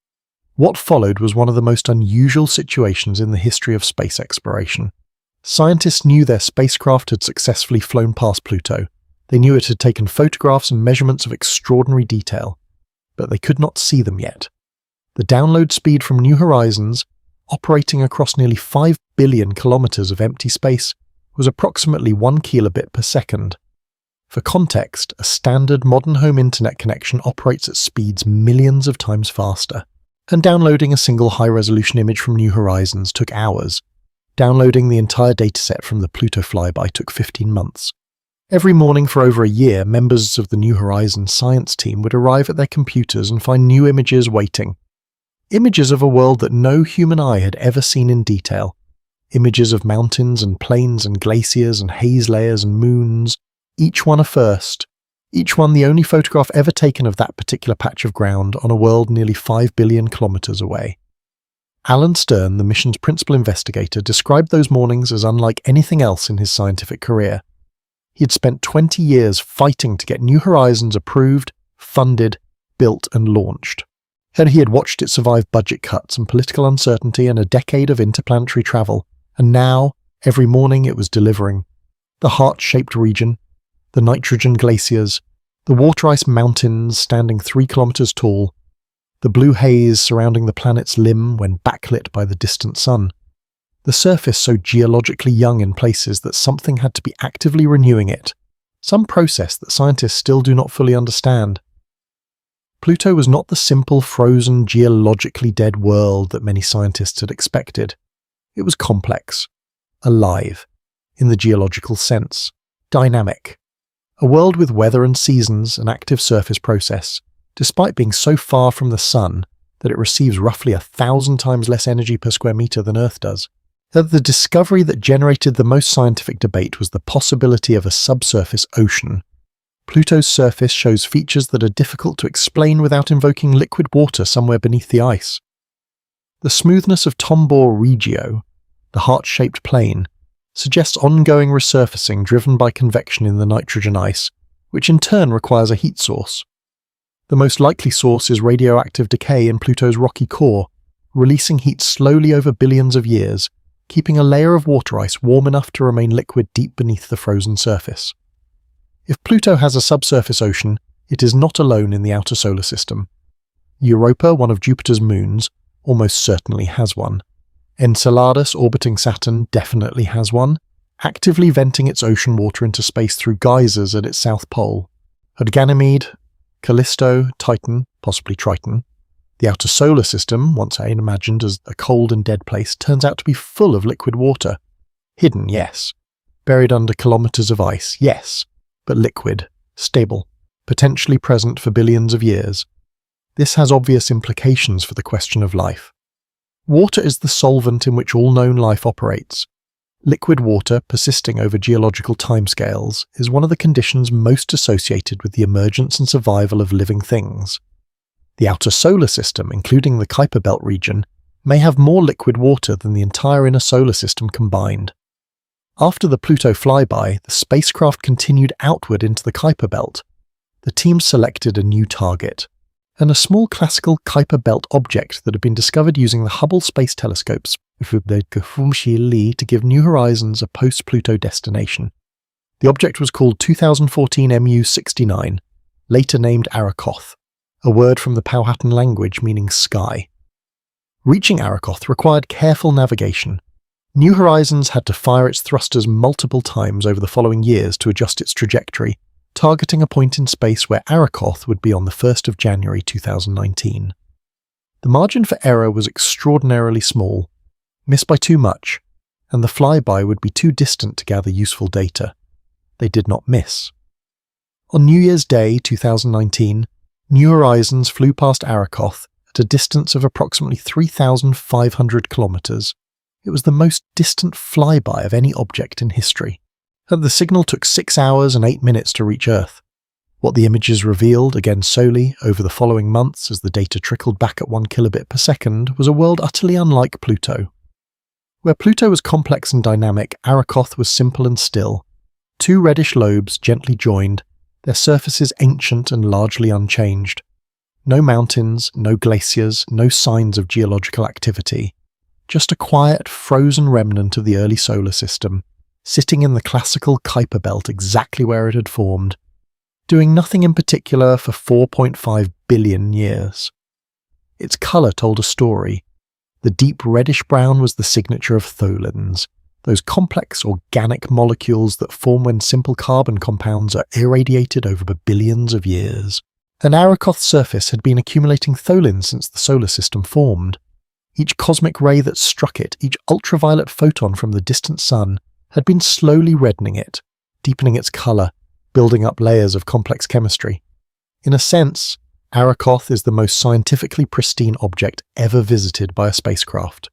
What followed was one of the most unusual situations in the history of space exploration. Scientists knew their spacecraft had successfully flown past Pluto. They knew it had taken photographs and measurements of extraordinary detail, but they could not see them yet. The download speed from New Horizons, operating across nearly 5 billion kilometers of empty space, was approximately 1 kilobit per second. For context, a standard modern home internet connection operates at speeds millions of times faster, and downloading a single high-resolution image from New Horizons took hours. Downloading the entire dataset from the Pluto flyby took 15 months. Every morning for over a year, members of the New Horizons science team would arrive at their computers and find new images waiting. Images of a world that no human eye had ever seen in detail. Images of mountains and plains and glaciers and haze layers and moons, each one a first. Each one the only photograph ever taken of that particular patch of ground on a world nearly 5 billion kilometers away. Alan Stern, the mission's principal investigator, described those mornings as unlike anything else in his scientific career. He had spent 20 years fighting to get New Horizons approved, funded, built and launched. And he had watched it survive budget cuts and political uncertainty and a decade of interplanetary travel. And now, every morning it was delivering. The heart-shaped region, the nitrogen glaciers, the water ice mountains standing 3 kilometers tall, the blue haze surrounding the planet's limb when backlit by the distant sun. The surface so geologically young in places that something had to be actively renewing it, some process that scientists still do not fully understand. Pluto was not the simple, frozen, geologically dead world that many scientists had expected. It was complex, alive, in the geological sense, dynamic. A world with weather and seasons, an active surface process, despite being so far from the Sun that it receives roughly 1,000 times less energy per square meter than Earth does. The discovery that generated the most scientific debate was the possibility of a subsurface ocean. Pluto's surface shows features that are difficult to explain without invoking liquid water somewhere beneath the ice. The smoothness of Tombaugh Regio, the heart-shaped plain, suggests ongoing resurfacing driven by convection in the nitrogen ice, which in turn requires a heat source. The most likely source is radioactive decay in Pluto's rocky core, releasing heat slowly over billions of years, keeping a layer of water ice warm enough to remain liquid deep beneath the frozen surface. If Pluto has a subsurface ocean, it is not alone in the outer solar system. Europa, one of Jupiter's moons, almost certainly has one. Enceladus, orbiting Saturn, definitely has one, actively venting its ocean water into space through geysers at its south pole. At Ganymede, Callisto, Titan, possibly Triton, the outer solar system, once imagined as a cold and dead place, turns out to be full of liquid water. Hidden, yes. Buried under kilometers of ice, yes. But liquid, stable, potentially present for billions of years. This has obvious implications for the question of life. Water is the solvent in which all known life operates. Liquid water, persisting over geological timescales, is one of the conditions most associated with the emergence and survival of living things. The outer solar system, including the Kuiper Belt region, may have more liquid water than the entire inner solar system combined. After the Pluto flyby, the spacecraft continued outward into the Kuiper Belt. The team selected a new target, and a small classical Kuiper Belt object that had been discovered using the Hubble Space Telescope's to give New Horizons a post-Pluto destination. The object was called 2014 MU69, later named Arakoth, a word from the Powhatan language meaning sky. Reaching Arakoth required careful navigation. New Horizons had to fire its thrusters multiple times over the following years to adjust its trajectory, targeting a point in space where Arakoth would be on the 1st of January 2019. The margin for error was extraordinarily small, missed by too much, and the flyby would be too distant to gather useful data. They did not miss. On New Year's Day 2019, New Horizons flew past Arakoth at a distance of approximately 3,500 kilometers. It was the most distant flyby of any object in history. And the signal took 6 hours and 8 minutes to reach Earth. What the images revealed, again solely, over the following months as the data trickled back at 1 kilobit per second, was a world utterly unlike Pluto. Where Pluto was complex and dynamic, Arakoth was simple and still. 2 reddish lobes gently joined, their surfaces ancient and largely unchanged. No mountains, no glaciers, no signs of geological activity. Just a quiet, frozen remnant of the early solar system, sitting in the classical Kuiper Belt exactly where it had formed, doing nothing in particular for 4.5 billion years. Its colour told a story. The deep reddish-brown was the signature of tholins, those complex organic molecules that form when simple carbon compounds are irradiated over billions of years. An Arakoth surface had been accumulating tholins since the solar system formed. Each cosmic ray that struck it, each ultraviolet photon from the distant sun, had been slowly reddening it, deepening its colour, building up layers of complex chemistry. In a sense, Arakoth is the most scientifically pristine object ever visited by a spacecraft.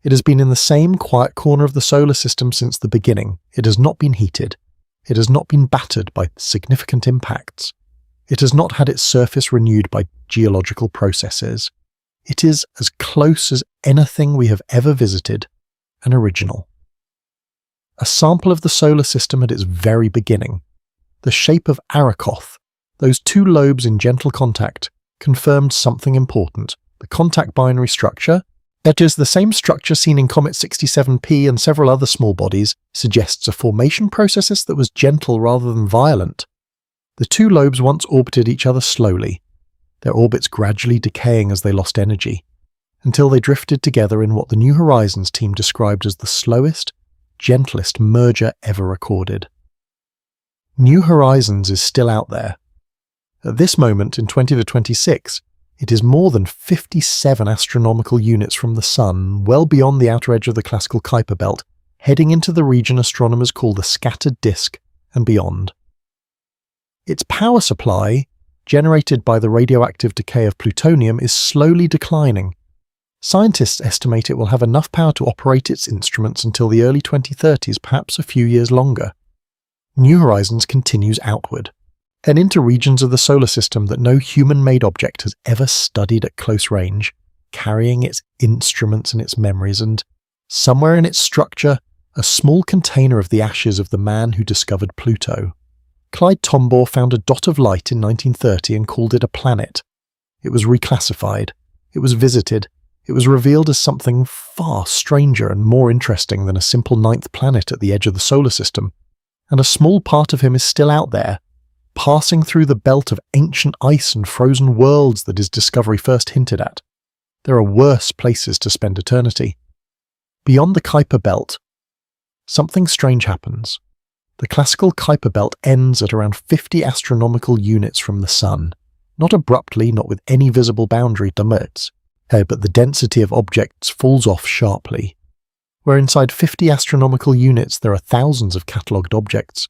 It has been in the same quiet corner of the solar system since the beginning. It has not been heated. It has not been battered by significant impacts. It has not had its surface renewed by geological processes. It is as close as anything we have ever visited, an original. A sample of the solar system at its very beginning. The shape of Arakoth, those 2 lobes in gentle contact, confirmed something important. The contact binary structure, that is, the same structure seen in Comet 67P and several other small bodies, suggests a formation process that was gentle rather than violent. The 2 lobes once orbited each other slowly, their orbits gradually decaying as they lost energy, until they drifted together in what the New Horizons team described as the slowest, gentlest merger ever recorded. New Horizons is still out there. At this moment, in 2026, it is more than 57 astronomical units from the Sun, well beyond the outer edge of the classical Kuiper Belt, heading into the region astronomers call the scattered disk and beyond. Its power supply, generated by the radioactive decay of plutonium, is slowly declining. Scientists estimate it will have enough power to operate its instruments until the early 2030s, perhaps a few years longer. New Horizons continues outward, and into regions of the solar system that no human-made object has ever studied at close range, carrying its instruments and its memories, and somewhere in its structure, a small container of the ashes of the man who discovered Pluto. Clyde Tombaugh found a dot of light in 1930 and called it a planet. It was reclassified. It was visited. It was revealed as something far stranger and more interesting than a simple ninth planet at the edge of the solar system. And a small part of him is still out there, passing through the belt of ancient ice and frozen worlds that his discovery first hinted at. There are worse places to spend eternity. Beyond the Kuiper Belt, something strange happens. The classical Kuiper Belt ends at around 50 astronomical units from the Sun. Not abruptly, not with any visible boundary, but the density of objects falls off sharply. Where inside 50 astronomical units there are thousands of catalogued objects.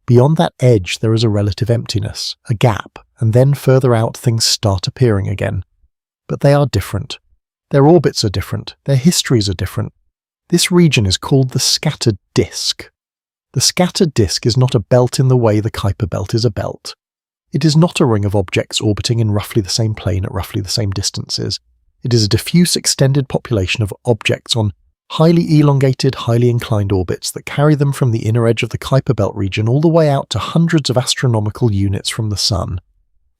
Beyond that edge there is a relative emptiness, a gap, and then further out things start appearing again. But they are different. Their orbits are different. Their histories are different. This region is called the scattered disk. The scattered disk is not a belt in the way the Kuiper Belt is a belt. It is not a ring of objects orbiting in roughly the same plane at roughly the same distances. It is a diffuse extended population of objects on highly elongated, highly inclined orbits that carry them from the inner edge of the Kuiper Belt region all the way out to hundreds of astronomical units from the Sun.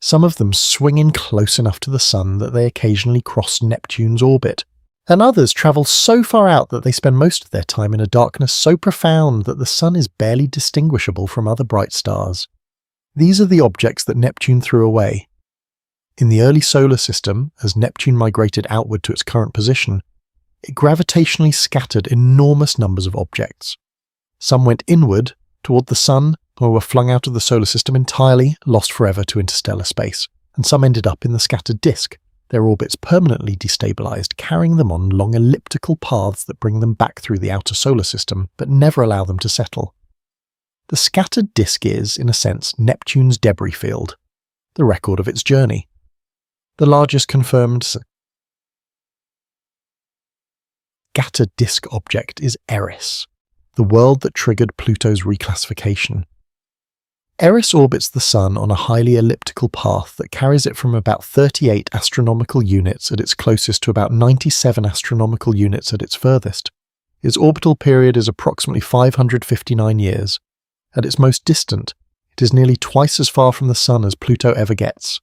Some of them swing in close enough to the Sun that they occasionally cross Neptune's orbit, and others travel so far out that they spend most of their time in a darkness so profound that the Sun is barely distinguishable from other bright stars. These are the objects that Neptune threw away. In the early solar system, as Neptune migrated outward to its current position, it gravitationally scattered enormous numbers of objects. Some went inward, toward the Sun, or were flung out of the solar system entirely, lost forever to interstellar space, and some ended up in the scattered disk, their orbits permanently destabilized, carrying them on long elliptical paths that bring them back through the outer solar system, but never allow them to settle. The scattered disk is, in a sense, Neptune's debris field, the record of its journey. The largest confirmed scattered disk object is Eris, the world that triggered Pluto's reclassification. Eris orbits the Sun on a highly elliptical path that carries it from about 38 astronomical units at its closest to about 97 astronomical units at its furthest. Its orbital period is approximately 559 years. At its most distant, it is nearly twice as far from the Sun as Pluto ever gets.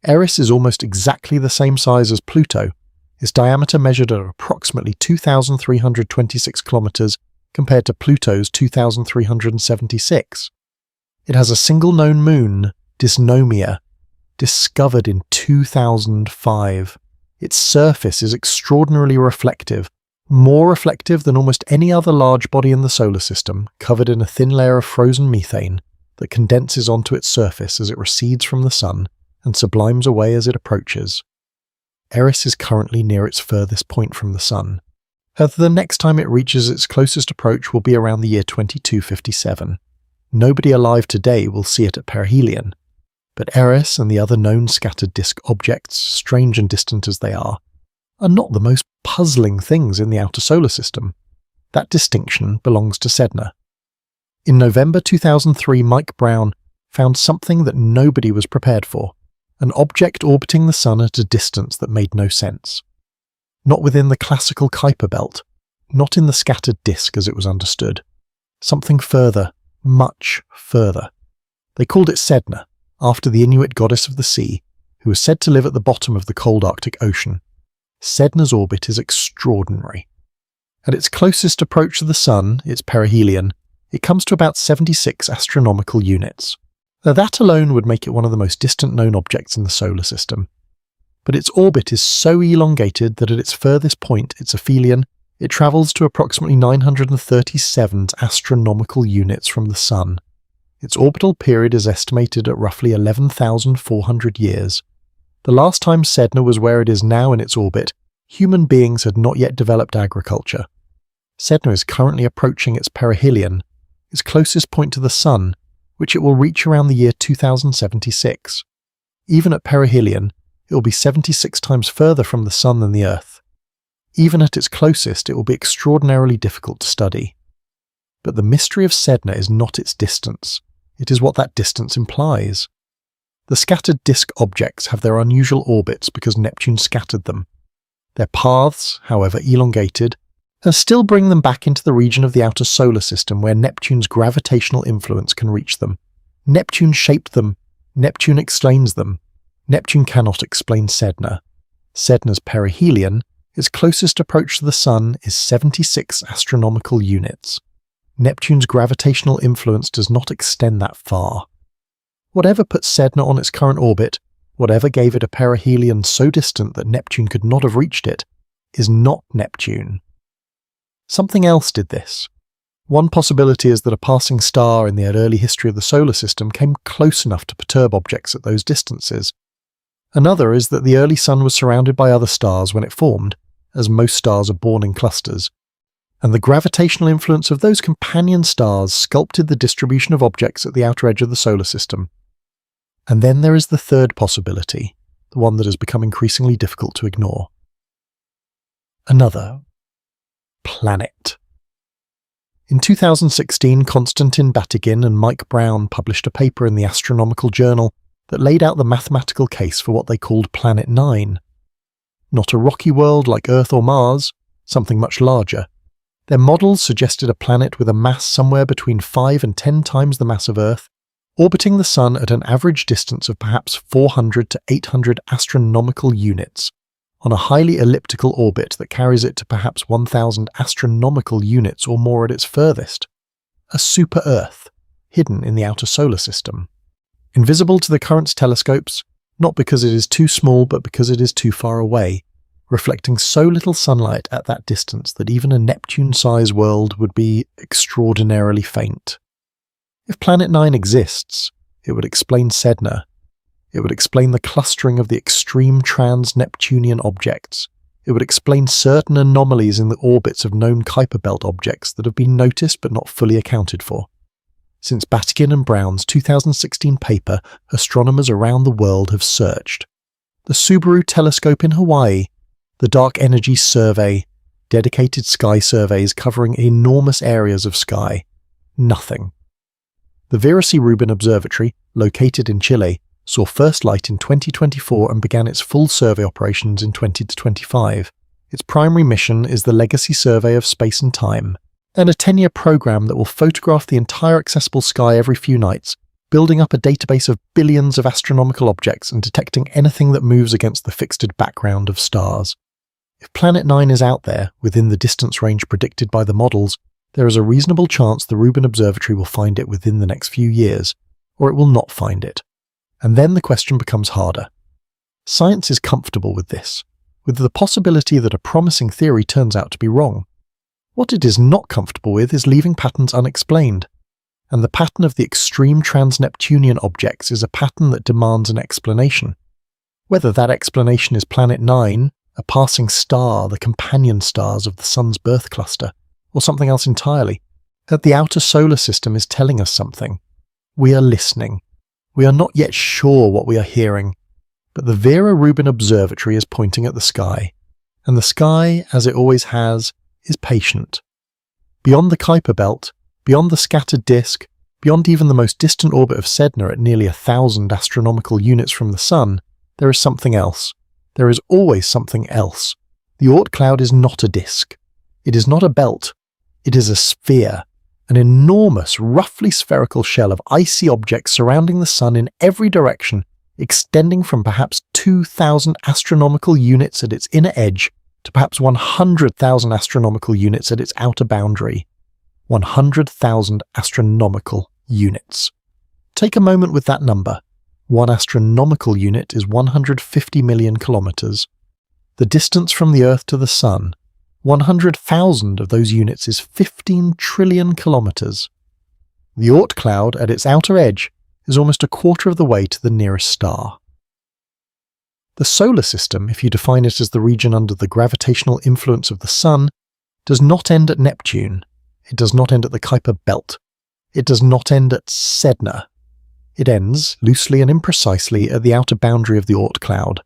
Eris is almost exactly the same size as Pluto, its diameter measured at approximately 2,326 kilometers compared to Pluto's 2,376. It has a single known moon, Dysnomia, discovered in 2005. Its surface is extraordinarily reflective, more reflective than almost any other large body in the solar system, covered in a thin layer of frozen methane that condenses onto its surface as it recedes from the Sun and sublimes away as it approaches. Eris is currently near its furthest point from the Sun. However, the next time it reaches its closest approach will be around the year 2257. Nobody alive today will see it at perihelion, but Eris and the other known scattered disk objects, strange and distant as they are not the most puzzling things in the outer solar system. That distinction belongs to Sedna. In November 2003, Mike Brown found something that nobody was prepared for, an object orbiting the Sun at a distance that made no sense. Not within the classical Kuiper Belt, not in the scattered disk as it was understood. Something further, much further. They called it Sedna, after the Inuit goddess of the sea, who was said to live at the bottom of the cold Arctic Ocean. Sedna's orbit is extraordinary. At its closest approach to the Sun, its perihelion, it comes to about 76 astronomical units. Now that alone would make it one of the most distant known objects in the solar system. But its orbit is so elongated that at its furthest point, its aphelion, it travels to approximately 937 astronomical units from the Sun. Its orbital period is estimated at roughly 11,400 years. The last time Sedna was where it is now in its orbit, human beings had not yet developed agriculture. Sedna is currently approaching its perihelion, its closest point to the Sun, which it will reach around the year 2076. Even at perihelion, it will be 76 times further from the Sun than the Earth. Even at its closest, it will be extraordinarily difficult to study. But the mystery of Sedna is not its distance, it is what that distance implies. The scattered disk objects have their unusual orbits because Neptune scattered them. Their paths, however elongated, and still bring them back into the region of the outer solar system where Neptune's gravitational influence can reach them. Neptune shaped them. Neptune explains them. Neptune cannot explain Sedna. Sedna's perihelion, its closest approach to the Sun, is 76 astronomical units. Neptune's gravitational influence does not extend that far. Whatever put Sedna on its current orbit, whatever gave it a perihelion so distant that Neptune could not have reached it, is not Neptune. Something else did this. One possibility is that a passing star in the early history of the solar system came close enough to perturb objects at those distances. Another is that the early Sun was surrounded by other stars when it formed, as most stars are born in clusters, and the gravitational influence of those companion stars sculpted the distribution of objects at the outer edge of the solar system. And then there is the third possibility, the one that has become increasingly difficult to ignore. Another planet. In 2016, Konstantin Batygin and Mike Brown published a paper in the Astronomical Journal that laid out the mathematical case for what they called Planet 9. Not a rocky world like Earth or Mars, something much larger. Their models suggested a planet with a mass somewhere between 5 and 10 times the mass of Earth, orbiting the Sun at an average distance of perhaps 400 to 800 astronomical units, on a highly elliptical orbit that carries it to perhaps 1,000 astronomical units or more at its furthest. A super-Earth, hidden in the outer solar system. Invisible to the current telescopes, not because it is too small but because it is too far away, reflecting so little sunlight at that distance that even a Neptune-sized world would be extraordinarily faint. If Planet 9 exists, it would explain Sedna. It would explain the clustering of the extreme trans-Neptunian objects. It would explain certain anomalies in the orbits of known Kuiper Belt objects that have been noticed but not fully accounted for. Since Batygin and Brown's 2016 paper, astronomers around the world have searched. The Subaru telescope in Hawaii, the Dark Energy Survey, dedicated sky surveys covering enormous areas of sky. Nothing. The Vera C. Rubin Observatory, located in Chile, saw first light in 2024 and began its full survey operations in 2025. Its primary mission is the Legacy Survey of Space and Time, and a 10-year program that will photograph the entire accessible sky every few nights, building up a database of billions of astronomical objects and detecting anything that moves against the fixed background of stars. If Planet 9 is out there, within the distance range predicted by the models, there is a reasonable chance the Rubin Observatory will find it within the next few years, or it will not find it. And then the question becomes harder. Science is comfortable with this, with the possibility that a promising theory turns out to be wrong. What it is not comfortable with is leaving patterns unexplained, and the pattern of the extreme trans-Neptunian objects is a pattern that demands an explanation. Whether that explanation is Planet 9, a passing star, the companion stars of the Sun's birth cluster, or something else entirely, that the outer solar system is telling us something. We are listening. We are not yet sure what we are hearing, but the Vera Rubin Observatory is pointing at the sky, and the sky, as it always has, is patient. Beyond the Kuiper Belt, beyond the scattered disk, beyond even the most distant orbit of Sedna at nearly 1,000 astronomical units from the Sun, there is something else. There is always something else. The Oort cloud is not a disk. It is not a belt. It is a sphere, an enormous, roughly spherical shell of icy objects surrounding the Sun in every direction, extending from perhaps 2,000 astronomical units at its inner edge to perhaps 100,000 astronomical units at its outer boundary. 100,000 astronomical units. Take a moment with that number. 1 astronomical unit is 150 million kilometers. The distance from the Earth to the Sun, 100,000 of those units is 15 trillion kilometers. The Oort cloud at its outer edge is almost a quarter of the way to the nearest star. The solar system, if you define it as the region under the gravitational influence of the Sun, does not end at Neptune. It does not end at the Kuiper Belt. It does not end at Sedna. It ends, loosely and imprecisely, at the outer boundary of the Oort cloud,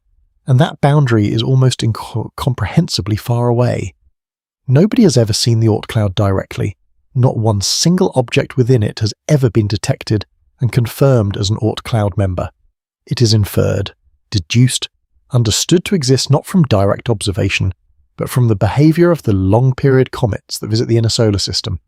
and that boundary is almost incomprehensibly far away. Nobody has ever seen the Oort cloud directly. Not one single object within it has ever been detected and confirmed as an Oort cloud member. It is inferred, deduced, understood to exist not from direct observation, but from the behavior of the long-period comets that visit the inner solar system.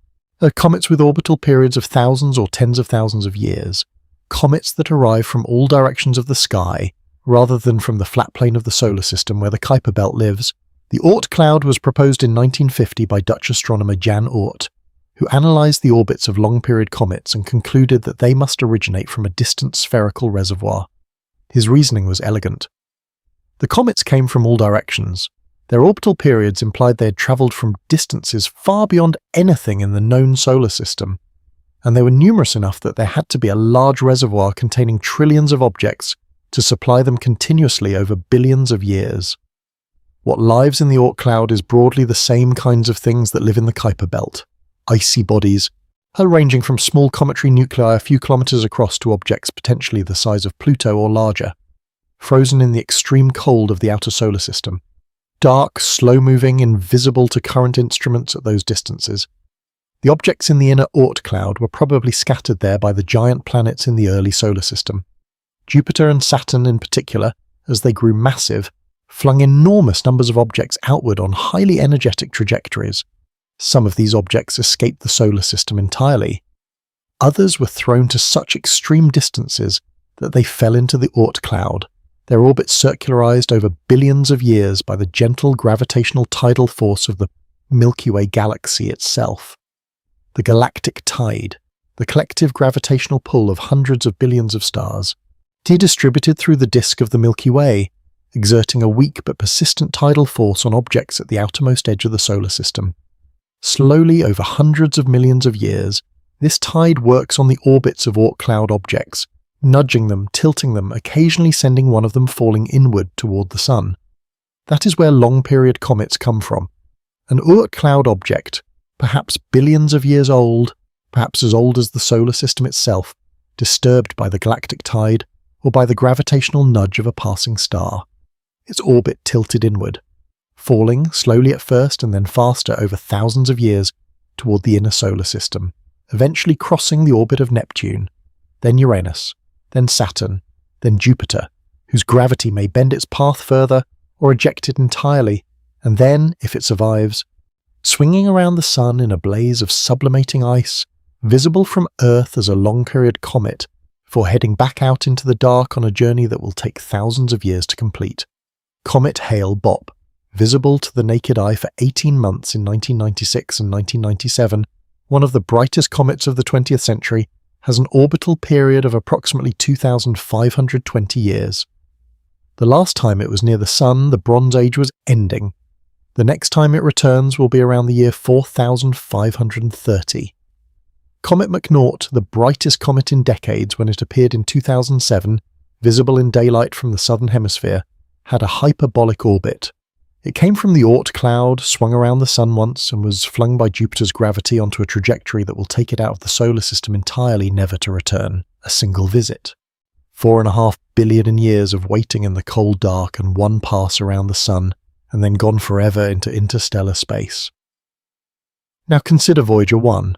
Comets with orbital periods of thousands or tens of thousands of years. Comets that arrive from all directions of the sky, rather than from the flat plane of the solar system where the Kuiper Belt lives. The Oort cloud was proposed in 1950 by Dutch astronomer Jan Oort, who analysed the orbits of long-period comets and concluded that they must originate from a distant spherical reservoir. His reasoning was elegant. The comets came from all directions. Their orbital periods implied they had travelled from distances far beyond anything in the known solar system, and they were numerous enough that there had to be a large reservoir containing trillions of objects to supply them continuously over billions of years. What lives in the Oort cloud is broadly the same kinds of things that live in the Kuiper Belt. Icy bodies, ranging from small cometary nuclei a few kilometres across to objects potentially the size of Pluto or larger, frozen in the extreme cold of the outer solar system. Dark, slow-moving, invisible to current instruments at those distances. The objects in the inner Oort cloud were probably scattered there by the giant planets in the early solar system. Jupiter and Saturn in particular, as they grew massive, flung enormous numbers of objects outward on highly energetic trajectories. Some of these objects escaped the solar system entirely. Others were thrown to such extreme distances that they fell into the Oort cloud, their orbits circularized over billions of years by the gentle gravitational tidal force of the Milky Way galaxy itself. The galactic tide, the collective gravitational pull of hundreds of billions of stars, distributed through the disk of the Milky Way, exerting a weak but persistent tidal force on objects at the outermost edge of the solar system. Slowly, over hundreds of millions of years, this tide works on the orbits of Oort cloud objects, nudging them, tilting them, occasionally sending one of them falling inward toward the sun. That is where long-period comets come from. An Oort cloud object, perhaps billions of years old, perhaps as old as the solar system itself, disturbed by the galactic tide or by the gravitational nudge of a passing star. Its orbit tilted inward, falling, slowly at first and then faster over thousands of years, toward the inner solar system, eventually crossing the orbit of Neptune, then Uranus, then Saturn, then Jupiter, whose gravity may bend its path further or eject it entirely, and then, if it survives, swinging around the sun in a blaze of sublimating ice, visible from Earth as a long-period comet, before heading back out into the dark on a journey that will take thousands of years to complete. Comet Hale-Bopp, visible to the naked eye for 18 months in 1996 and 1997, one of the brightest comets of the 20th century, has an orbital period of approximately 2,520 years. The last time it was near the Sun, the Bronze Age was ending. The next time it returns will be around the year 4,530. Comet McNaught, the brightest comet in decades when it appeared in 2007, visible in daylight from the southern hemisphere, had a hyperbolic orbit. It came from the Oort cloud, swung around the Sun once, and was flung by Jupiter's gravity onto a trajectory that will take it out of the solar system entirely, never to return. A single visit. 4.5 billion years of waiting in the cold dark and one pass around the Sun, and then gone forever into interstellar space. Now consider Voyager 1.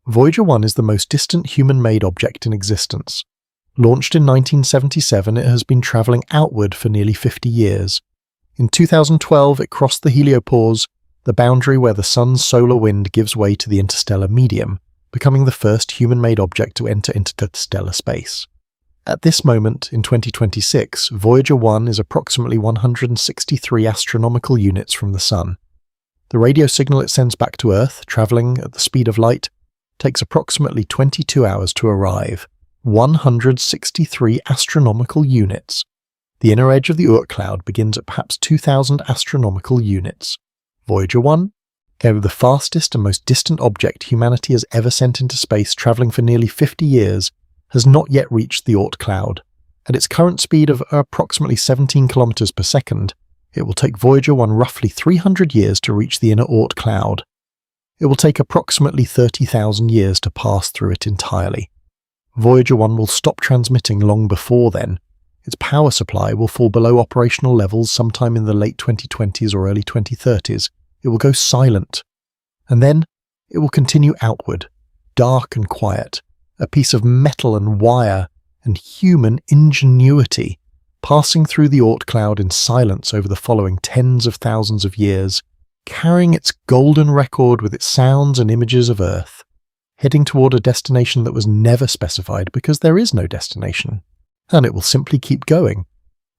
Voyager 1 is the most distant human-made object in existence. Launched in 1977, it has been travelling outward for nearly 50 years. In 2012, it crossed the heliopause, the boundary where the Sun's solar wind gives way to the interstellar medium, becoming the first human-made object to enter interstellar space. At this moment, in 2026, Voyager 1 is approximately 163 astronomical units from the Sun. The radio signal it sends back to Earth, travelling at the speed of light, takes approximately 22 hours to arrive. 163 astronomical units. The inner edge of the Oort cloud begins at perhaps 2,000 astronomical units. Voyager 1, the fastest and most distant object humanity has ever sent into space, travelling for nearly 50 years, has not yet reached the Oort cloud. At its current speed of approximately 17 kilometers per second, it will take Voyager 1 roughly 300 years to reach the inner Oort cloud. It will take approximately 30,000 years to pass through it entirely. Voyager 1 will stop transmitting long before then. Its power supply will fall below operational levels sometime in the late 2020s or early 2030s. It will go silent. And then it will continue outward, dark and quiet, a piece of metal and wire and human ingenuity, passing through the Oort cloud in silence over the following tens of thousands of years, carrying its golden record with its sounds and images of Earth, heading toward a destination that was never specified because there is no destination, and it will simply keep going.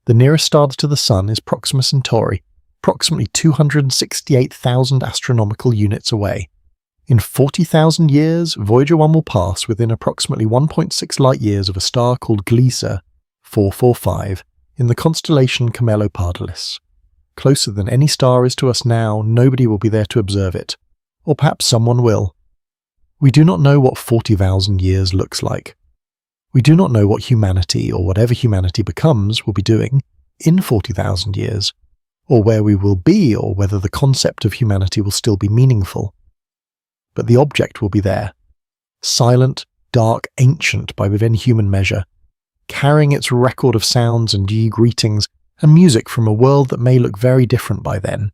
The nearest star to the Sun is Proxima Centauri, approximately 268,000 astronomical units away. In 40,000 years, Voyager 1 will pass within approximately 1.6 light-years of a star called Gliese 445 in the constellation Camelopardalis. Closer than any star is to us now, nobody will be there to observe it. Or perhaps someone will. We do not know what 40,000 years looks like. We do not know what humanity, or whatever humanity becomes, will be doing in 40,000 years, or where we will be, or whether the concept of humanity will still be meaningful. But the object will be there, silent, dark, ancient by within human measure, carrying its record of sounds and greetings and music from a world that may look very different by then.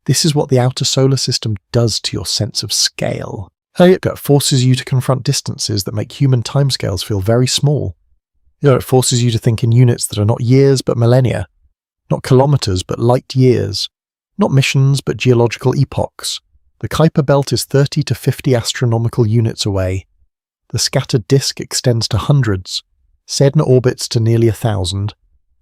This is what the outer solar system does to your sense of scale. It forces you to confront distances that make human timescales feel very small. It forces you to think in units that are not years but millennia, not kilometers but light years, not missions but geological epochs. The Kuiper Belt is 30 to 50 astronomical units away. The scattered disk extends to hundreds. Sedna orbits to nearly 1,000.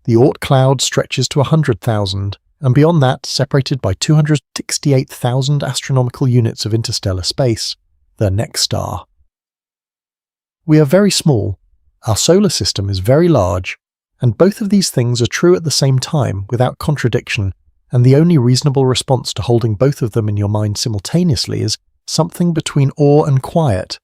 The Oort cloud stretches to 100,000, and beyond that, separated by 268,000 astronomical units of interstellar space, the next star. We are very small, our solar system is very large, and both of these things are true at the same time without contradiction, and the only reasonable response to holding both of them in your mind simultaneously is something between awe and quiet.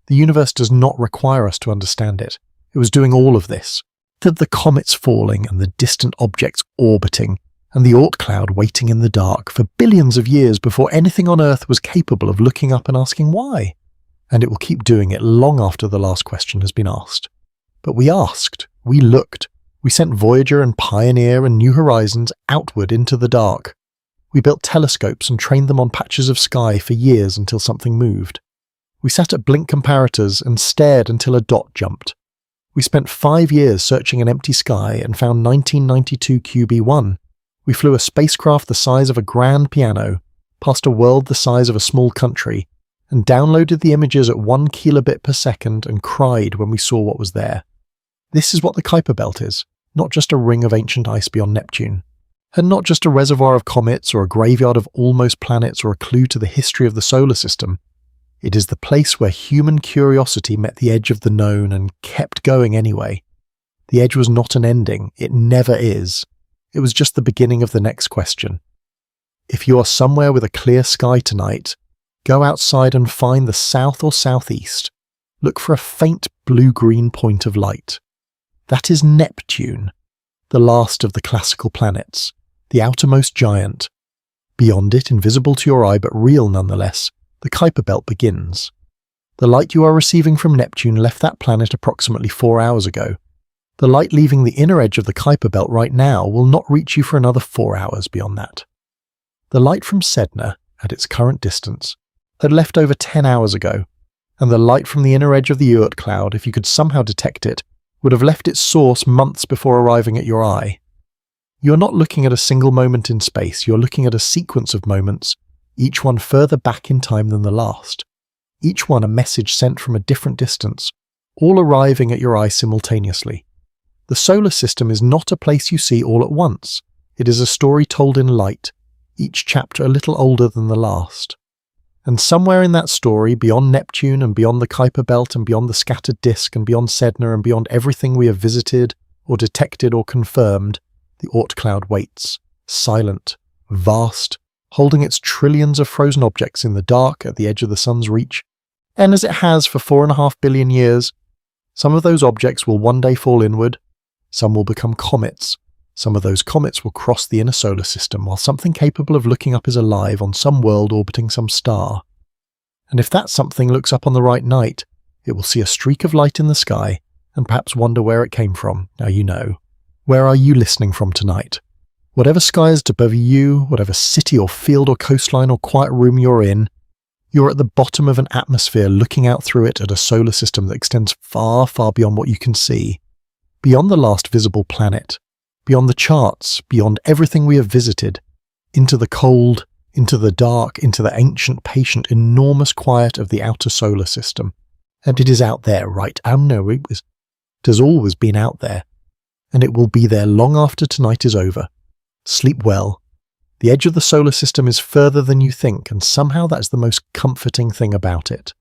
The universe does not require us to understand it. It was doing all of this. The comets falling and the distant objects orbiting, and the Oort cloud waiting in the dark for billions of years before anything on Earth was capable of looking up and asking why. And it will keep doing it long after the last question has been asked. But we asked, we looked, we sent Voyager and Pioneer and New Horizons outward into the dark. We built telescopes and trained them on patches of sky for years until something moved. We sat at blink comparators and stared until a dot jumped. We spent 5 years searching an empty sky and found 1992 QB1. We flew a spacecraft the size of a grand piano, past a world the size of a small country, and downloaded the images at 1 kilobit per second and cried when we saw what was there. This is what the Kuiper Belt is, not just a ring of ancient ice beyond Neptune, and not just a reservoir of comets or a graveyard of almost planets or a clue to the history of the solar system. It is the place where human curiosity met the edge of the known and kept going anyway. The edge was not an ending, it never is. It was just the beginning of the next question. If you are somewhere with a clear sky tonight, go outside and find the south or southeast. Look for a faint blue-green point of light. That is Neptune, the last of the classical planets, the outermost giant. Beyond it, invisible to your eye but real nonetheless, the Kuiper Belt begins. The light you are receiving from Neptune left that planet approximately 4 hours ago. The light leaving the inner edge of the Kuiper Belt right now will not reach you for another 4 hours beyond that. The light from Sedna, at its current distance, had left over 10 hours ago, and the light from the inner edge of the Oort cloud, if you could somehow detect it, would have left its source months before arriving at your eye. You are not looking at a single moment in space, you are looking at a sequence of moments, each one further back in time than the last. Each one a message sent from a different distance, all arriving at your eye simultaneously. The solar system is not a place you see all at once. It is a story told in light, each chapter a little older than the last. And somewhere in that story, beyond Neptune and beyond the Kuiper Belt and beyond the scattered disk and beyond Sedna and beyond everything we have visited or detected or confirmed, the Oort cloud waits, silent, vast, holding its trillions of frozen objects in the dark at the edge of the sun's reach. And as it has for 4.5 billion years, some of those objects will one day fall inward, some will become comets, some of those comets will cross the inner solar system while something capable of looking up is alive on some world orbiting some star. And if that something looks up on the right night, it will see a streak of light in the sky and perhaps wonder where it came from. Now you know. Where are you listening from tonight? Whatever sky is above you, whatever city or field or coastline or quiet room you're in, you're at the bottom of an atmosphere looking out through it at a solar system that extends far, far beyond what you can see. Beyond the last visible planet, beyond the charts, beyond everything we have visited, into the cold, into the dark, into the ancient, patient, enormous quiet of the outer solar system. And it is out there, right? No, it has always been out there. And it will be there long after tonight is over. Sleep well. The edge of the solar system is further than you think, and somehow that's the most comforting thing about it.